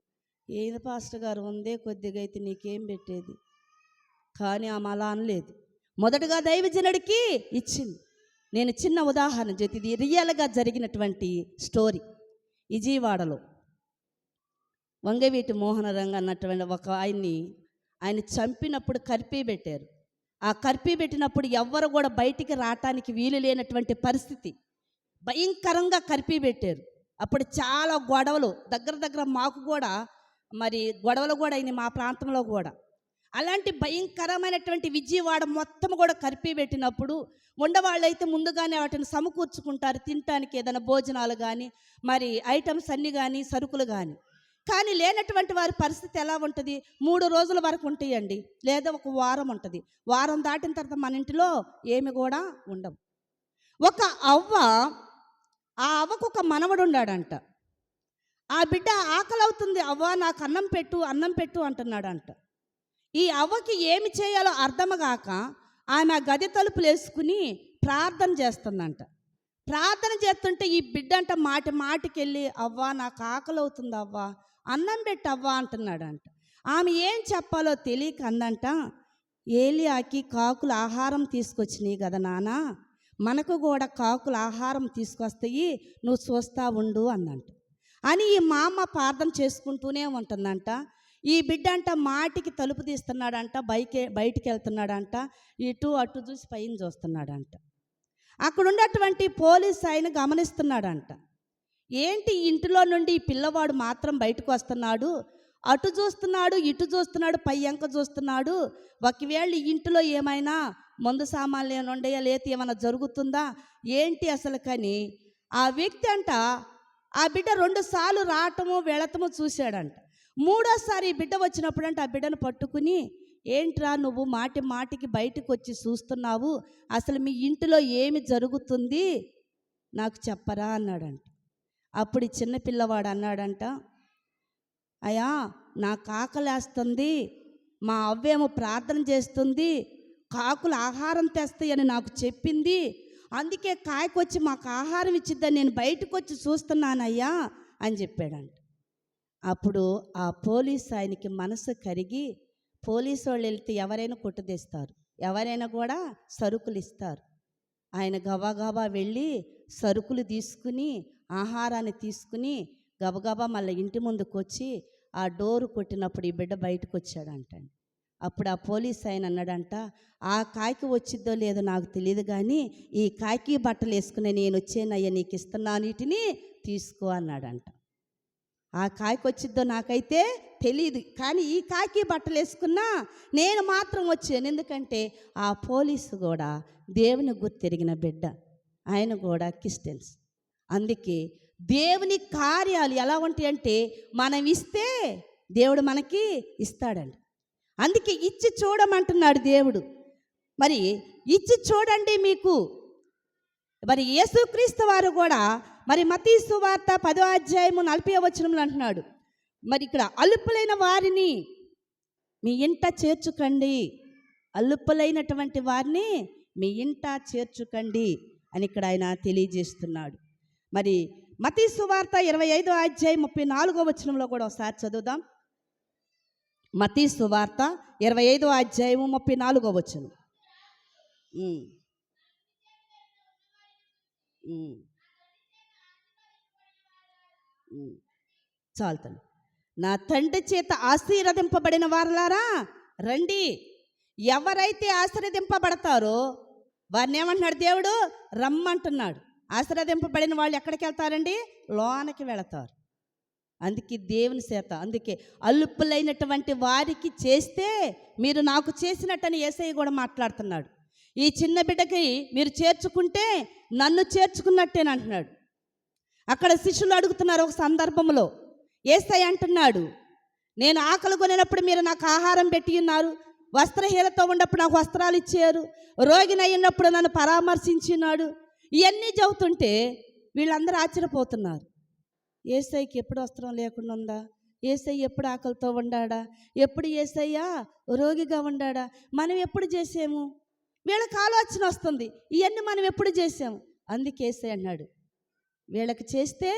[SPEAKER 1] ఏది పాస్టర్ గారు ఉందే కొద్దిగా అయితే నీకేం పెట్టేది. కానీ ఆమె అలా అనలేదు. మొదటగా దైవజనుడికి ఇచ్చింది. నేను చిన్న ఉదాహరణ చేతి, ఇది రియల్గా జరిగినటువంటి స్టోరీ. విజయవాడలో వంగవీటి మోహన రంగ అన్నటువంటి ఒక ఆయన చంపినప్పుడు కర్పీ పెట్టారు. ఆ కర్పీ పెట్టినప్పుడు ఎవ్వరు కూడా బయటికి రావటానికి వీలు లేనటువంటి పరిస్థితి, భయంకరంగా కర్పీ పెట్టారు. అప్పుడు చాలా గొడవలు, దగ్గర మాకు కూడా మరి గొడవలు కూడా అయినాయి, మా ప్రాంతంలో కూడా. అలాంటి భయంకరమైనటువంటి విజయవాడ మొత్తం కూడా కర్పీ పెట్టినప్పుడు ఉండవాళ్ళు అయితే ముందుగానే వాటిని సమకూర్చుకుంటారు తినటానికి, ఏదైనా భోజనాలు కానీ మరి ఐటమ్స్ అన్నీ కానీ సరుకులు కానీ. కానీ లేనటువంటి వారి పరిస్థితి ఎలా ఉంటుంది? 3 రోజుల వరకు ఉంటాయండి, లేదా ఒక వారం ఉంటుంది. వారం దాటిన తర్వాత మన ఇంటిలో ఏమి కూడా ఉండవు. ఒక ఆ అవ్వకు ఒక మనవడు ఉన్నాడంట. ఆ బిడ్డ ఆకలి అవుతుంది, అవ్వ నాకు అన్నం పెట్టు అంటున్నాడంట. ఈ అవ్వకి ఏమి చేయాలో అర్థమగాక ఆమె ఆ గది తలుపులు వేసుకుని ప్రార్థన చేస్తుందంట. ప్రార్థన చేస్తుంటే ఈ బిడ్డ అంట మాటికి వెళ్ళి అవ్వ నాకు ఆకలి అవుతుంది అవ్వ, అన్నం పెట్టు అవ్వ అంటున్నాడంట. ఆమె ఏం చెప్పాలో తెలియక అందంట, ఏలియాకి కాకులు ఆహారం తీసుకొచ్చినాయి కదా నాన్న, మనకు కూడా కాకులు ఆహారం తీసుకొస్తాయి, నువ్వు చూస్తా ఉండు అందంట. అని ఈ మా అమ్మ ప్రార్థన చేసుకుంటూనే ఉంటుందంట. ఈ బిడ్డ అంట మాటికి తలుపు తీస్తున్నాడంట, బయటికి వెళ్తున్నాడంట, ఇటు అటు చూసి పైన చూస్తున్నాడంట. అక్కడ ఉన్నటువంటి పోలీస్ ఆయన గమనిస్తున్నాడంట. ఏంటి ఇంటిలో నుండి ఈ పిల్లవాడు మాత్రం బయటకు వస్తున్నాడు, అటు చూస్తున్నాడు, ఇటు చూస్తున్నాడు, పై ఎంక చూస్తున్నాడు, ఒకవేళ ఇంటిలో ఏమైనా మందు సామాన్లు ఏమైనా ఉండయా, లేతే ఏమైనా జరుగుతుందా ఏంటి అసలు? కానీ ఆ వ్యక్తి అంట ఆ బిడ్డ 2 సార్లు రావటము వెళతము చూశాడంట. 3వసారి ఈ బిడ్డ వచ్చినప్పుడు అంటే ఆ బిడ్డను పట్టుకుని, ఏంట్రా నువ్వు మాటికి బయటకు వచ్చి చూస్తున్నావు, అసలు మీ ఇంటిలో ఏమి జరుగుతుంది నాకు చెప్పరా అన్నాడంట. అప్పుడు ఈ చిన్నపిల్లవాడు అన్నాడంట, అయ్యా నాకు ఆకలేస్తుంది, మా అవ్వేమో ప్రార్థన చేస్తుంది, కాకులు ఆహారం తెస్తాయని నాకు చెప్పింది, అందుకే కాయకొచ్చి మాకు ఆహారం ఇచ్చిద్దని నేను బయటకు వచ్చి చూస్తున్నానయ్యా అని చెప్పాడంట. అప్పుడు ఆ పోలీసు ఆయనకి మనసు కరిగి, పోలీసు వాళ్ళు వెళ్తే ఎవరైనా కొట్టుదేస్తారు, ఎవరైనా కూడా సరుకులు ఇస్తారు. ఆయన గబగబా వెళ్ళి సరుకులు తీసుకుని, ఆహారాన్ని తీసుకుని గబగబా మళ్ళీ ఇంటి ముందుకు వచ్చి ఆ డోరు కొట్టినప్పుడు ఈ బిడ్డ బయటకు వచ్చాడంట. అప్పుడు ఆ పోలీస్ ఆయన అన్నాడంట, ఆ కాకి వచ్చిద్దో లేదో నాకు తెలియదు, కానీ ఈ కాకి బట్టలు వేసుకుని నేను వచ్చేనయ్యా, నీకు ఇస్తున్నాను, వీటిని తీసుకో అన్నాడంట. ఆ కాకి వచ్చిద్దో నాకైతే తెలియదు, కానీ ఈ కాకి బట్టలు వేసుకున్నా నేను మాత్రం వచ్చాను. ఎందుకంటే ఆ పోలీసు కూడా దేవుని గుర్తెరిగిన బిడ్డ, ఆయన కూడా క్రిస్టియన్స్. అందుకే దేవుని కార్యాలు ఎలా ఉంటాయి అంటే, మనం ఇస్తే దేవుడు మనకి ఇస్తాడండి. అందుకే ఇచ్చి చూడమంటున్నాడు దేవుడు. మరి ఇచ్చి చూడండి మీకు. మరి యేసుక్రీస్తు వారు కూడా మరి మత్తయి సువార్త 10వ అధ్యాయము 40వ వచనంలో అంటున్నాడు, మరి ఇక్కడ అల్పులైన వారిని మీ ఇంట చేర్చుకండి, అల్పులైనటువంటి వారిని మీ ఇంట చేర్చుకండి అని ఇక్కడ ఆయన తెలియజేస్తున్నాడు. మరి మత్తయి సువార్త 25వ అధ్యాయం 34వ వచనంలో కూడా ఒకసారి చదువుదాం. మత్తయి సువార్త 25వ అధ్యాయం 34వ వచనం. చాలుతాను. నా తండ్రి చేత ఆశీర్వదింపబడిన వారలారా రండి. ఎవరైతే ఆశీర్వదింపబడతారో వారిని ఏమంటున్నాడు దేవుడు? రమ్మంటున్నాడు. ఆశీర్వదింపబడిన వాళ్ళు ఎక్కడికి వెళ్తారండి? లోనికి వెళతారు. అందుకే దేవుని చేత, అందుకే అల్పులైనటువంటి వారికి చేస్తే మీరు నాకు చేసినట్టని యేసయ్య కూడా మాట్లాడుతున్నాడు. ఈ చిన్న బిడ్డకి మీరు చేర్చుకుంటే నన్ను చేర్చుకున్నట్టేనంటున్నాడు. అక్కడ శిష్యులు అడుగుతున్నారు ఒక సందర్భంలో, యేసయ్య అంటున్నాడు, నేను ఆకలి కొనినప్పుడు మీరు నాకు ఆహారం పెట్టి ఉన్నారు, వస్త్రహీనతో ఉన్నప్పుడు నాకు వస్త్రాలు ఇచ్చారు, రోగిని అయినప్పుడు నన్ను పరామర్శించినాడు. ఇవన్నీ చెబుతుంటే వీళ్ళందరూ ఆశ్చర్యపోతున్నారు. యేసయ్యకి ఎప్పుడు వస్త్రం లేకుండా ఉందా? యేసయ్య ఎప్పుడు ఆకలితో ఉండాడా? ఎప్పుడు యేసయ్య రోగిగా ఉండాడా? మనం ఎప్పుడు చేసాము? వీళ్ళకి ఆలోచన వస్తుంది, ఇవన్నీ మనం ఎప్పుడు చేసాము? అందుకే యేసయ్య అన్నాడు, వీళ్ళకి చేస్తే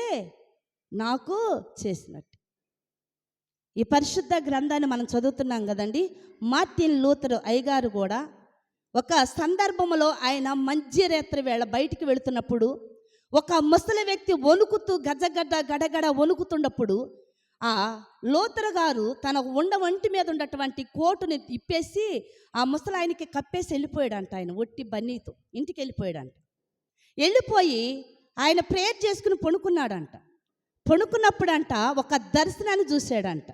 [SPEAKER 1] నాకు చేసినట్టు. ఈ పరిశుద్ధ గ్రంథాన్ని మనం చదువుతున్నాం కదండి. మార్టిన్ లూథర్ అయ్యగారు కూడా ఒక సందర్భంలో ఆయన మధ్యరాత్రి వేళ బయటికి వెళుతున్నప్పుడు ఒక ముసలి వ్యక్తి వణుకుతూ గజగడ్డ గడగడ వణుకుతున్నప్పుడు ఆ లూథర్ గారు తన ఒంటి మీద ఉన్నటువంటి కోటుని ఇప్పేసి ఆ ముసలి ఆయనకి కప్పేసి వెళ్ళిపోయాడంట. ఆయన ఒట్టి బన్నీతో ఇంటికి వెళ్ళిపోయాడంట. వెళ్ళిపోయి ఆయన ప్రేయర్ చేసుకుని పడుకున్నాడంట. పడుకున్నప్పుడంట ఒక దర్శనాన్ని చూశాడంట.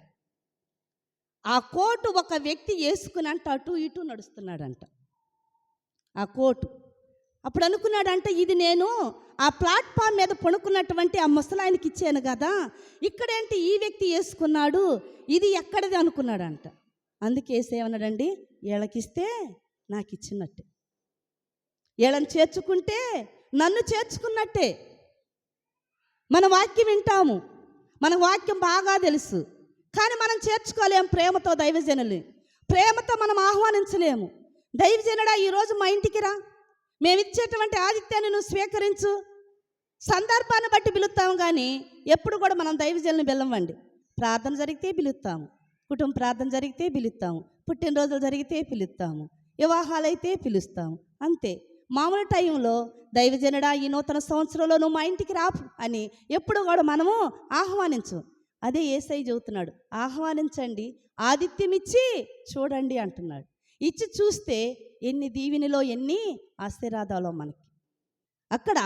[SPEAKER 1] ఆ కోటు ఒక వ్యక్తి వేసుకుని అంట అటు ఇటు నడుస్తున్నాడంట ఆ కోటు. అప్పుడు అనుకున్నాడంట, ఇది నేను ఆ ప్లాట్ఫామ్ మీద పడుకున్నటువంటి ఆ ముసలాయనకి ఇచ్చాను కదా, ఇక్కడేంటి ఈ వ్యక్తి వేసుకున్నాడు, ఇది ఎక్కడిది అనుకున్నాడంట. అందుకే యేసయ్యన్నాడండి, వీళ్ళకిస్తే నాకు ఇచ్చినట్టే, వీళ్ళని చేర్చుకుంటే నన్ను చేర్చుకున్నట్టే. మన వాక్యం వింటాము, మన వాక్యం బాగా తెలుసు, కానీ మనం చేర్చుకోలేము ప్రేమతో. దైవజనులు ప్రేమతో మనం ఆహ్వానించలేము. దైవజనుడా ఈరోజు మా ఇంటికి రా, మేము ఇచ్చేటువంటి ఆతిథ్యాన్ని నువ్వు స్వీకరించు. సందర్భాన్ని బట్టి పిలుస్తాము, కానీ ఎప్పుడు కూడా మనం దైవజనులను పిలవండి. ప్రార్థన జరిగితే పిలుస్తాము, కుటుంబ ప్రార్థన జరిగితే పిలుస్తాము, పుట్టినరోజులు జరిగితే పిలుస్తాము, వివాహాలైతే పిలుస్తాము, అంతే. మామూలు టైంలో దైవజనుడా ఈ నూతన సంవత్సరంలో నువ్వు మా ఇంటికి రా అని ఎప్పుడు కూడా మనము ఆహ్వానించు. అదే యేసయ్య చెబుతున్నాడు, ఆహ్వానించండి, ఆతిథ్యం ఇచ్చి చూడండి అంటున్నాడు. ఇచ్చి చూస్తే ఎన్ని దీవెనలో ఎన్ని ఆశీర్వాదాలో మనకి. అక్కడ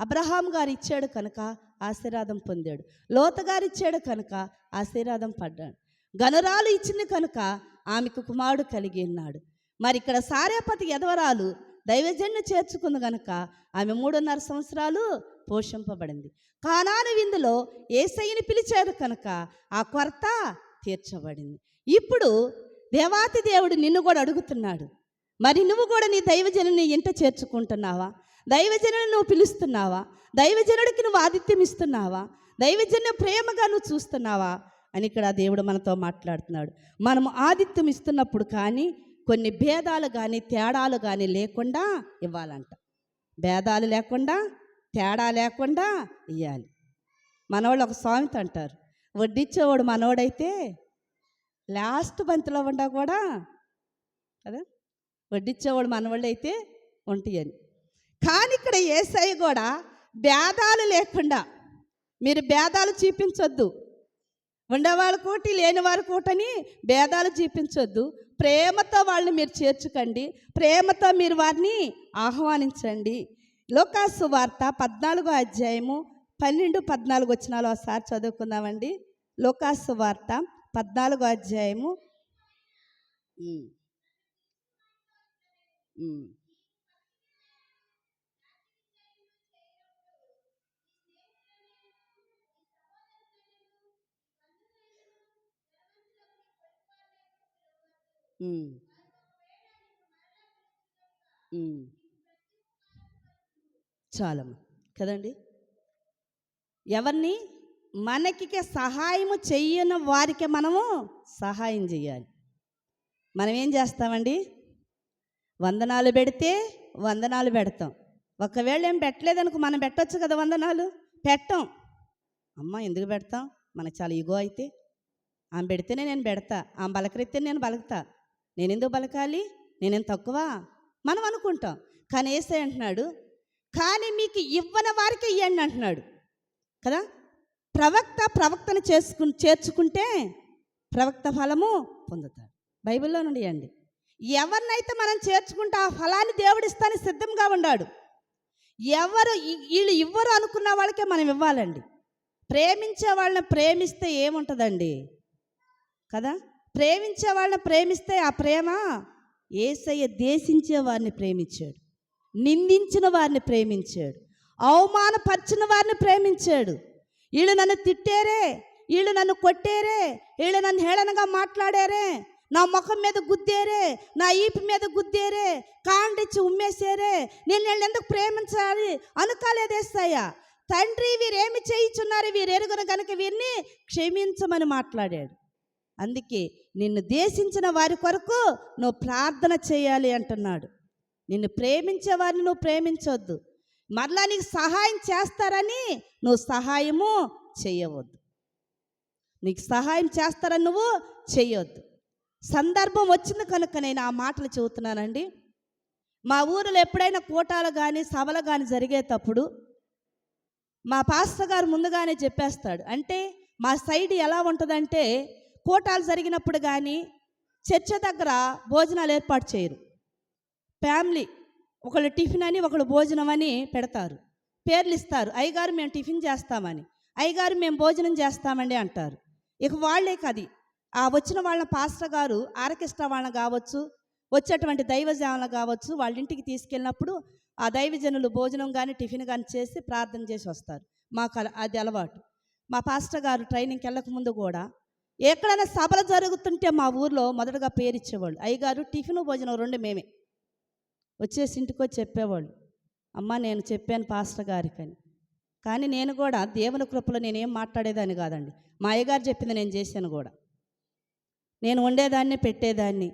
[SPEAKER 1] అబ్రహాం గారు ఇచ్చాడు కనుక ఆశీర్వాదం పొందాడు, లోత గారు ఇచ్చాడు కనుక ఆశీర్వాదం పడ్డాడు, గనురాలు ఇచ్చింది కనుక ఆమెకు కుమారుడు కలిగి ఉన్నాడు. మరి ఇక్కడ సారేపతి యదవరాలు దైవజన్ను చేర్చుకుంది కనుక ఆమె 3.5 సంవత్సరాలు పోషింపబడింది. కానాను విందులో యేసయ్యని పిలిచారు కనుక ఆ కొరత తీర్చబడింది. ఇప్పుడు దేవాతి దేవుడు నిన్ను కూడా అడుగుతున్నాడు, మరి నువ్వు కూడా నీ దైవజనుని ఇంట చేర్చుకుంటున్నావా? దైవజనుని నువ్వు పిలుస్తున్నావా? దైవజనుడికి నువ్వు ఆతిథ్యం ఇస్తున్నావా? దైవజను ప్రేమగా నువ్వు చూస్తున్నావా అని ఇక్కడ దేవుడు మనతో మాట్లాడుతున్నాడు. మనము ఆతిథ్యం ఇస్తున్నప్పుడు కానీ కొన్ని భేదాలు కానీ తేడాలు కానీ లేకుండా ఇవ్వాలంట. భేదాలు లేకుండా తేడా లేకుండా ఇవ్వాలి. మనవాళ్ళు ఒక సామెత అంటారు, వడ్డిచ్చేవాడు మనోడైతే లాస్ట్ బంతిలో ఉండా కూడా కదా, వడ్డిచ్చేవాడు మనవాళ్ళు అయితే ఉంటాయని. కానీ ఇక్కడ యేసయ్య కూడా భేదాలు లేకుండా, మీరు భేదాలు చూపించొద్దు, ఉండేవాళ్ళ కోటి లేని వారి కోటని భేదాలు చూపించొద్దు. ప్రేమతో వాళ్ళని మీరు చేర్చుకండి, ప్రేమతో మీరు వారిని ఆహ్వానించండి. లోకాసు వార్త 14వ అధ్యాయము 12-14 వచనాలు ఒకసారి చదువుకుందామండి. లోకాసు వార్త 14వ అధ్యాయము చాలమ్మ కదండి. ఎవరిని? మనకి సహాయము చెయ్యని వారికి మనము సహాయం చేయాలి. మనం ఏం చేస్తామండి? వందనాలు పెడితే వందనాలు పెడతాం. ఒకవేళ ఏం పెట్టలేదనుకో మనం పెట్టచ్చు కదా వందనాలు, పెట్టాం. అమ్మ ఎందుకు పెడతాం? మనకు చాలా ఇగో అయితే, ఆమె పెడితేనే నేను పెడతా, ఆమె బలకరిస్తే నేను బలకుతా, నేను ఎందుకు బలకాలి, నేనేం తక్కువ మనం అనుకుంటాం. కానీ యేసయ్య అంటున్నాడు, కానీ మీకు ఇవ్వని వారికి ఇవ్వండి అంటున్నాడు కదా. ప్రవక్తను చేర్చుకుంటే ప్రవక్త ఫలము పొందుతాడు. బైబిల్లో నుండి అండి. ఎవరినైతే మనం చేర్చుకుంటే ఆ ఫలాన్ని దేవుడు ఇస్తానికి సిద్ధంగా ఉన్నాడు. వీళ్ళు ఇవ్వరు అనుకున్న వాళ్ళకే మనం ఇవ్వాలండి. ప్రేమించే వాళ్ళని ప్రేమిస్తే ఏముంటుందండి కదా. ప్రేమించే వాళ్ళని ప్రేమిస్తే ఆ ప్రేమ, యేసయ్య దేశించే వారిని ప్రేమించాడు, నిందించిన వారిని ప్రేమించాడు, అవమానపరిచిన వారిని ప్రేమించాడు. వీళ్ళు నన్ను తిట్టారే, వీళ్ళు నన్ను కొట్టారే, వీళ్ళు నన్ను హేళనగా మాట్లాడారే, నా ముఖం మీద గుద్దేరే, నా ఈపు మీద గుద్దేరే, కాండిచ్చి ఉమ్మేసారే, నేను వీళ్ళని ఎందుకు ప్రేమించాలి అనుకోలేదేస్తాయ. తండ్రి వీరేమి చేయించున్నారు, వీరు ఎరుగును కనుక వీరిని క్షమించమని మాట్లాడాడు. అందుకే నిన్ను దేశించిన వారి కొరకు నువ్వు ప్రార్థన చేయాలి అంటున్నాడు. నిన్ను ప్రేమించే వారిని నువ్వు ప్రేమించవద్దు, మరలా నీకు సహాయం చేస్తారని నువ్వు సహాయము చేయవద్దు. నీకు సహాయం చేస్తారని నువ్వు చేయొద్దు. సందర్భం వచ్చింది కనుక నేను ఆ మాటలు చెబుతున్నానండి. మా ఊరిలో ఎప్పుడైనా కూటాలు కానీ సభలు కానీ జరిగేటప్పుడు మా పాస్టర్ గారు ముందుగానే చెప్పేస్తాడు. అంటే మా సైడ్ ఎలా ఉంటుందంటే, కూటాలు జరిగినప్పుడు కానీ చర్చ దగ్గర భోజనాలు ఏర్పాటు చేయరు. ఫ్యామిలీ ఒకళ్ళు టిఫిన్ అని ఒకళ్ళు భోజనం అని పెడతారు, పేర్లు ఇస్తారు. అయ్యగారు మేము టిఫిన్ చేస్తామని, అయ్యగారు మేము భోజనం చేస్తామండి అంటారు. ఇక వాళ్ళే కది ఆ వచ్చిన వాళ్ళ పాస్టర్ గారు ఆర్కెస్ట్రా వాళ్ళని కావచ్చు, వచ్చేటువంటి దైవజనులు కావచ్చు, వాళ్ళ ఇంటికి తీసుకెళ్ళినప్పుడు ఆ దైవజనులు భోజనం కానీ టిఫిన్ కానీ చేసి ప్రార్థన చేసి వస్తారు. మాకు అది అలవాటు. మా పాస్టర్ గారు ట్రైనింగ్కి వెళ్ళక ముందు కూడా ఎక్కడైనా సభలు జరుగుతుంటే మా ఊర్లో మొదటగా పేరు ఇచ్చేవాళ్ళు. అయ్యగారు టిఫిన్ భోజనం రెండు మేమే. వచ్చేసి ఇంటికి వచ్చి చెప్పేవాళ్ళు, అమ్మ నేను చెప్పాను పాస్టర్ గారికి అని. కానీ నేను కూడా దేవుని కృపలో నేనేం మాట్లాడేదాన్ని కాదండి. మా అయ్యగారు చెప్పింది నేను చేశాను కూడా. నేను వండేదాన్ని, పెట్టేదాన్ని.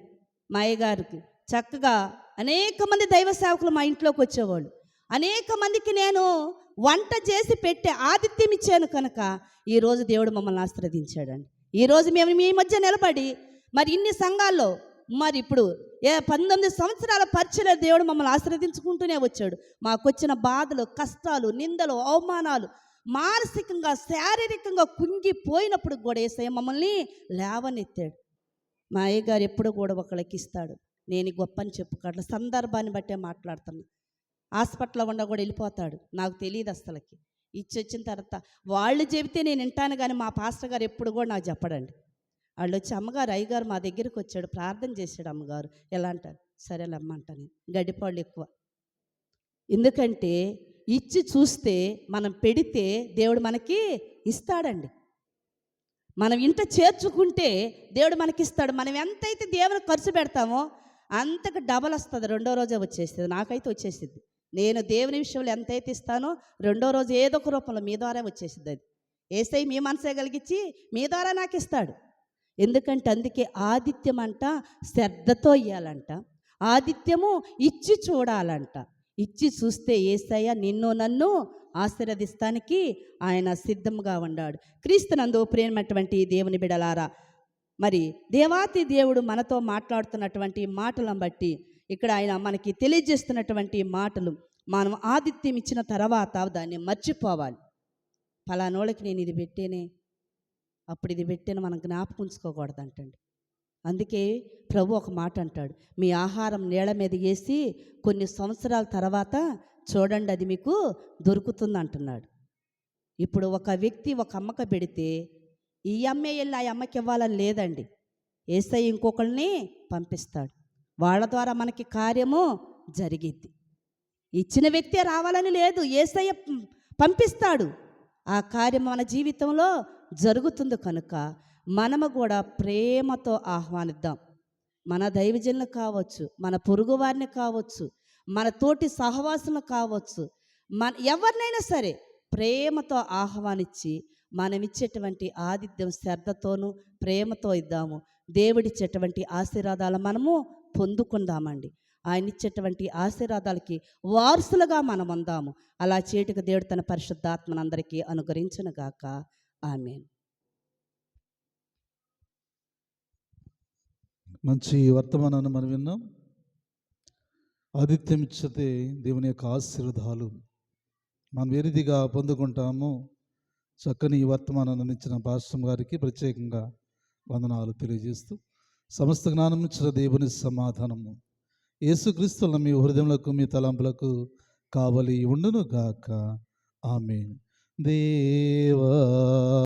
[SPEAKER 1] మా అయ్యగారికి చక్కగా అనేక మంది దైవ సేవకులు మా ఇంట్లోకి వచ్చేవాళ్ళు. అనేక మందికి నేను వంట చేసి పెట్టే ఆతిథ్యం ఇచ్చాను కనుక ఈరోజు దేవుడు మమ్మల్ని ఆశీర్వదించాడండి. ఈరోజు మేము మీ మధ్య నిలబడి మరి ఇన్ని సంఘాల్లో మరి ఇప్పుడు 19 సంవత్సరాల పరిచయ దేవుడు మమ్మల్ని ఆశీర్వదించుకుంటూనే వచ్చాడు. మాకు వచ్చిన బాధలు, కష్టాలు, నిందలు, అవమానాలు, మానసికంగా శారీరకంగా కుంగిపోయినప్పుడు కూడా యేసయ్య మమ్మల్ని లేవనెత్తాడు. మా అయ్యగారు ఎప్పుడు కూడా ఒకళ్ళకి ఇస్తాడు. నేను గొప్పని చెప్పుకోవట్లేదు, సందర్భాన్ని బట్టే మాట్లాడుతున్నా. హాస్పిటల్లో ఉండ కూడా వెళ్ళిపోతాడు, నాకు తెలియదు అసలుకి. ఇచ్చి వచ్చిన తర్వాత వాళ్ళు చెబితే నేను వింటాను, కానీ మా పాస్టర్ గారు ఎప్పుడు కూడా నాకు చెప్పడండి. వాళ్ళు వచ్చి, అమ్మగారు అయ్యగారు మా దగ్గరికి వచ్చాడు, ప్రార్థన చేశాడు అమ్మగారు, ఎలా అంటారు, సరేలే అమ్మ అంటాను. గడ్డిపాళ్ళు ఎక్కువ. ఎందుకంటే ఇచ్చి చూస్తే మనం పెడితే దేవుడు మనకి ఇస్తాడండి. మనం ఇంట చేర్చుకుంటే దేవుడు మనకి ఇస్తాడు. మనం ఎంతైతే దేవునికి ఖర్చు పెడతామో అంతకు డబల్ వస్తుంది, రెండో రోజే వచ్చేస్తుంది. నాకైతే వచ్చేసింది. నేను దేవుని విషయంలో ఎంతైతే ఇస్తానో రెండో రోజు ఏదో ఒక రూపంలో మీ ద్వారా వచ్చేసింది. అది యేసయ్య మీ మనసే కలిగించి మీ ద్వారా నాకు ఇస్తాడు. ఎందుకంటే అందుకే ఆదిత్యం అంట శ్రద్ధతో ఇయ్యాలంట. ఆదిత్యము ఇచ్చి చూడాలంట. ఇచ్చి చూస్తే యేసయ్య నిన్ను నన్ను ఆశీర్వదిస్తానికి ఆయన సిద్ధంగా ఉన్నాడు. క్రీస్తునందు ప్రేమటువంటి దేవుని బిడలారా, మరి దేవాతి దేవుడు మనతో మాట్లాడుతున్నటువంటి మాటలను బట్టి ఇక్కడ ఆయన మనకి తెలియజేస్తున్నటువంటి మాటలు, మనం ఆదిత్యం ఇచ్చిన తర్వాత దాన్ని మర్చిపోవాలి. ఫలానోళ్ళకి నేను ఇది పెట్టేనే, అప్పుడు ఇది పెట్టాను, మనం జ్ఞాపకం ఉంచుకోకూడదంటండి. అందుకే ప్రభు ఒక మాట అంటాడు, మీ ఆహారం నీళ్ళ మీద వేసి కొన్ని సంవత్సరాల తర్వాత చూడండి అది మీకు దొరుకుతుంది అంటున్నాడు. ఇప్పుడు ఒక వ్యక్తి ఒక అమ్మక పెడితే ఈ అమ్మే వెళ్ళి ఆ అమ్మకి ఇవ్వాలని లేదండి. యేసయ్య ఇంకొకరిని పంపిస్తాడు, వాళ్ళ ద్వారా మనకి కార్యము జరిగిద్ది. ఇచ్చిన వ్యక్తే రావాలని లేదు, యేసయ్య పంపిస్తాడు, ఆ కార్యం మన జీవితంలో జరుగుతుంది. కనుక మనము కూడా ప్రేమతో ఆహ్వానిద్దాం. మన దైవజనులు కావచ్చు, మన పొరుగు వారిని కావచ్చు, మన తోటి సహవాసులు కావచ్చు, మన ఎవరినైనా సరే ప్రేమతో ఆహ్వానించి మనం ఇచ్చేటువంటి ఆతిథ్యం శ్రద్ధతోనూ ప్రేమతో ఇద్దాము. దేవుడిచ్చేటువంటి ఆశీర్వాదాలు మనము పొందుకుందామండి. ఆయన ఇచ్చేటువంటి ఆశీర్వాదాలకి వారసులుగా మనం ఉందాము. అలా చేయటకు దేవుడు తన పరిశుద్ధాత్మను అందరికీ అనుగ్రహించునుగాక. ఆమేన్.
[SPEAKER 2] మంచి వర్తమానాన్ని మనం విన్నాం. ఆదిత్యం ఇచ్చతే దేవుని యొక్క ఆశీర్వాదాలు మనం ఏ రీతిగా పొందుకుంటామో చక్కని ఈ వర్తమానాన్ని ఇచ్చిన పాస్టర్ గారికి ప్రత్యేకంగా వందనాలు తెలియజేస్తూ, సమస్త జ్ఞానం ఇచ్చిన దేవుని సమాధానము యేసుక్రీస్తుల మీ హృదయములకు మీ తలంపులకు కావలి ఉండును గాక. ఆమేన్. దేవా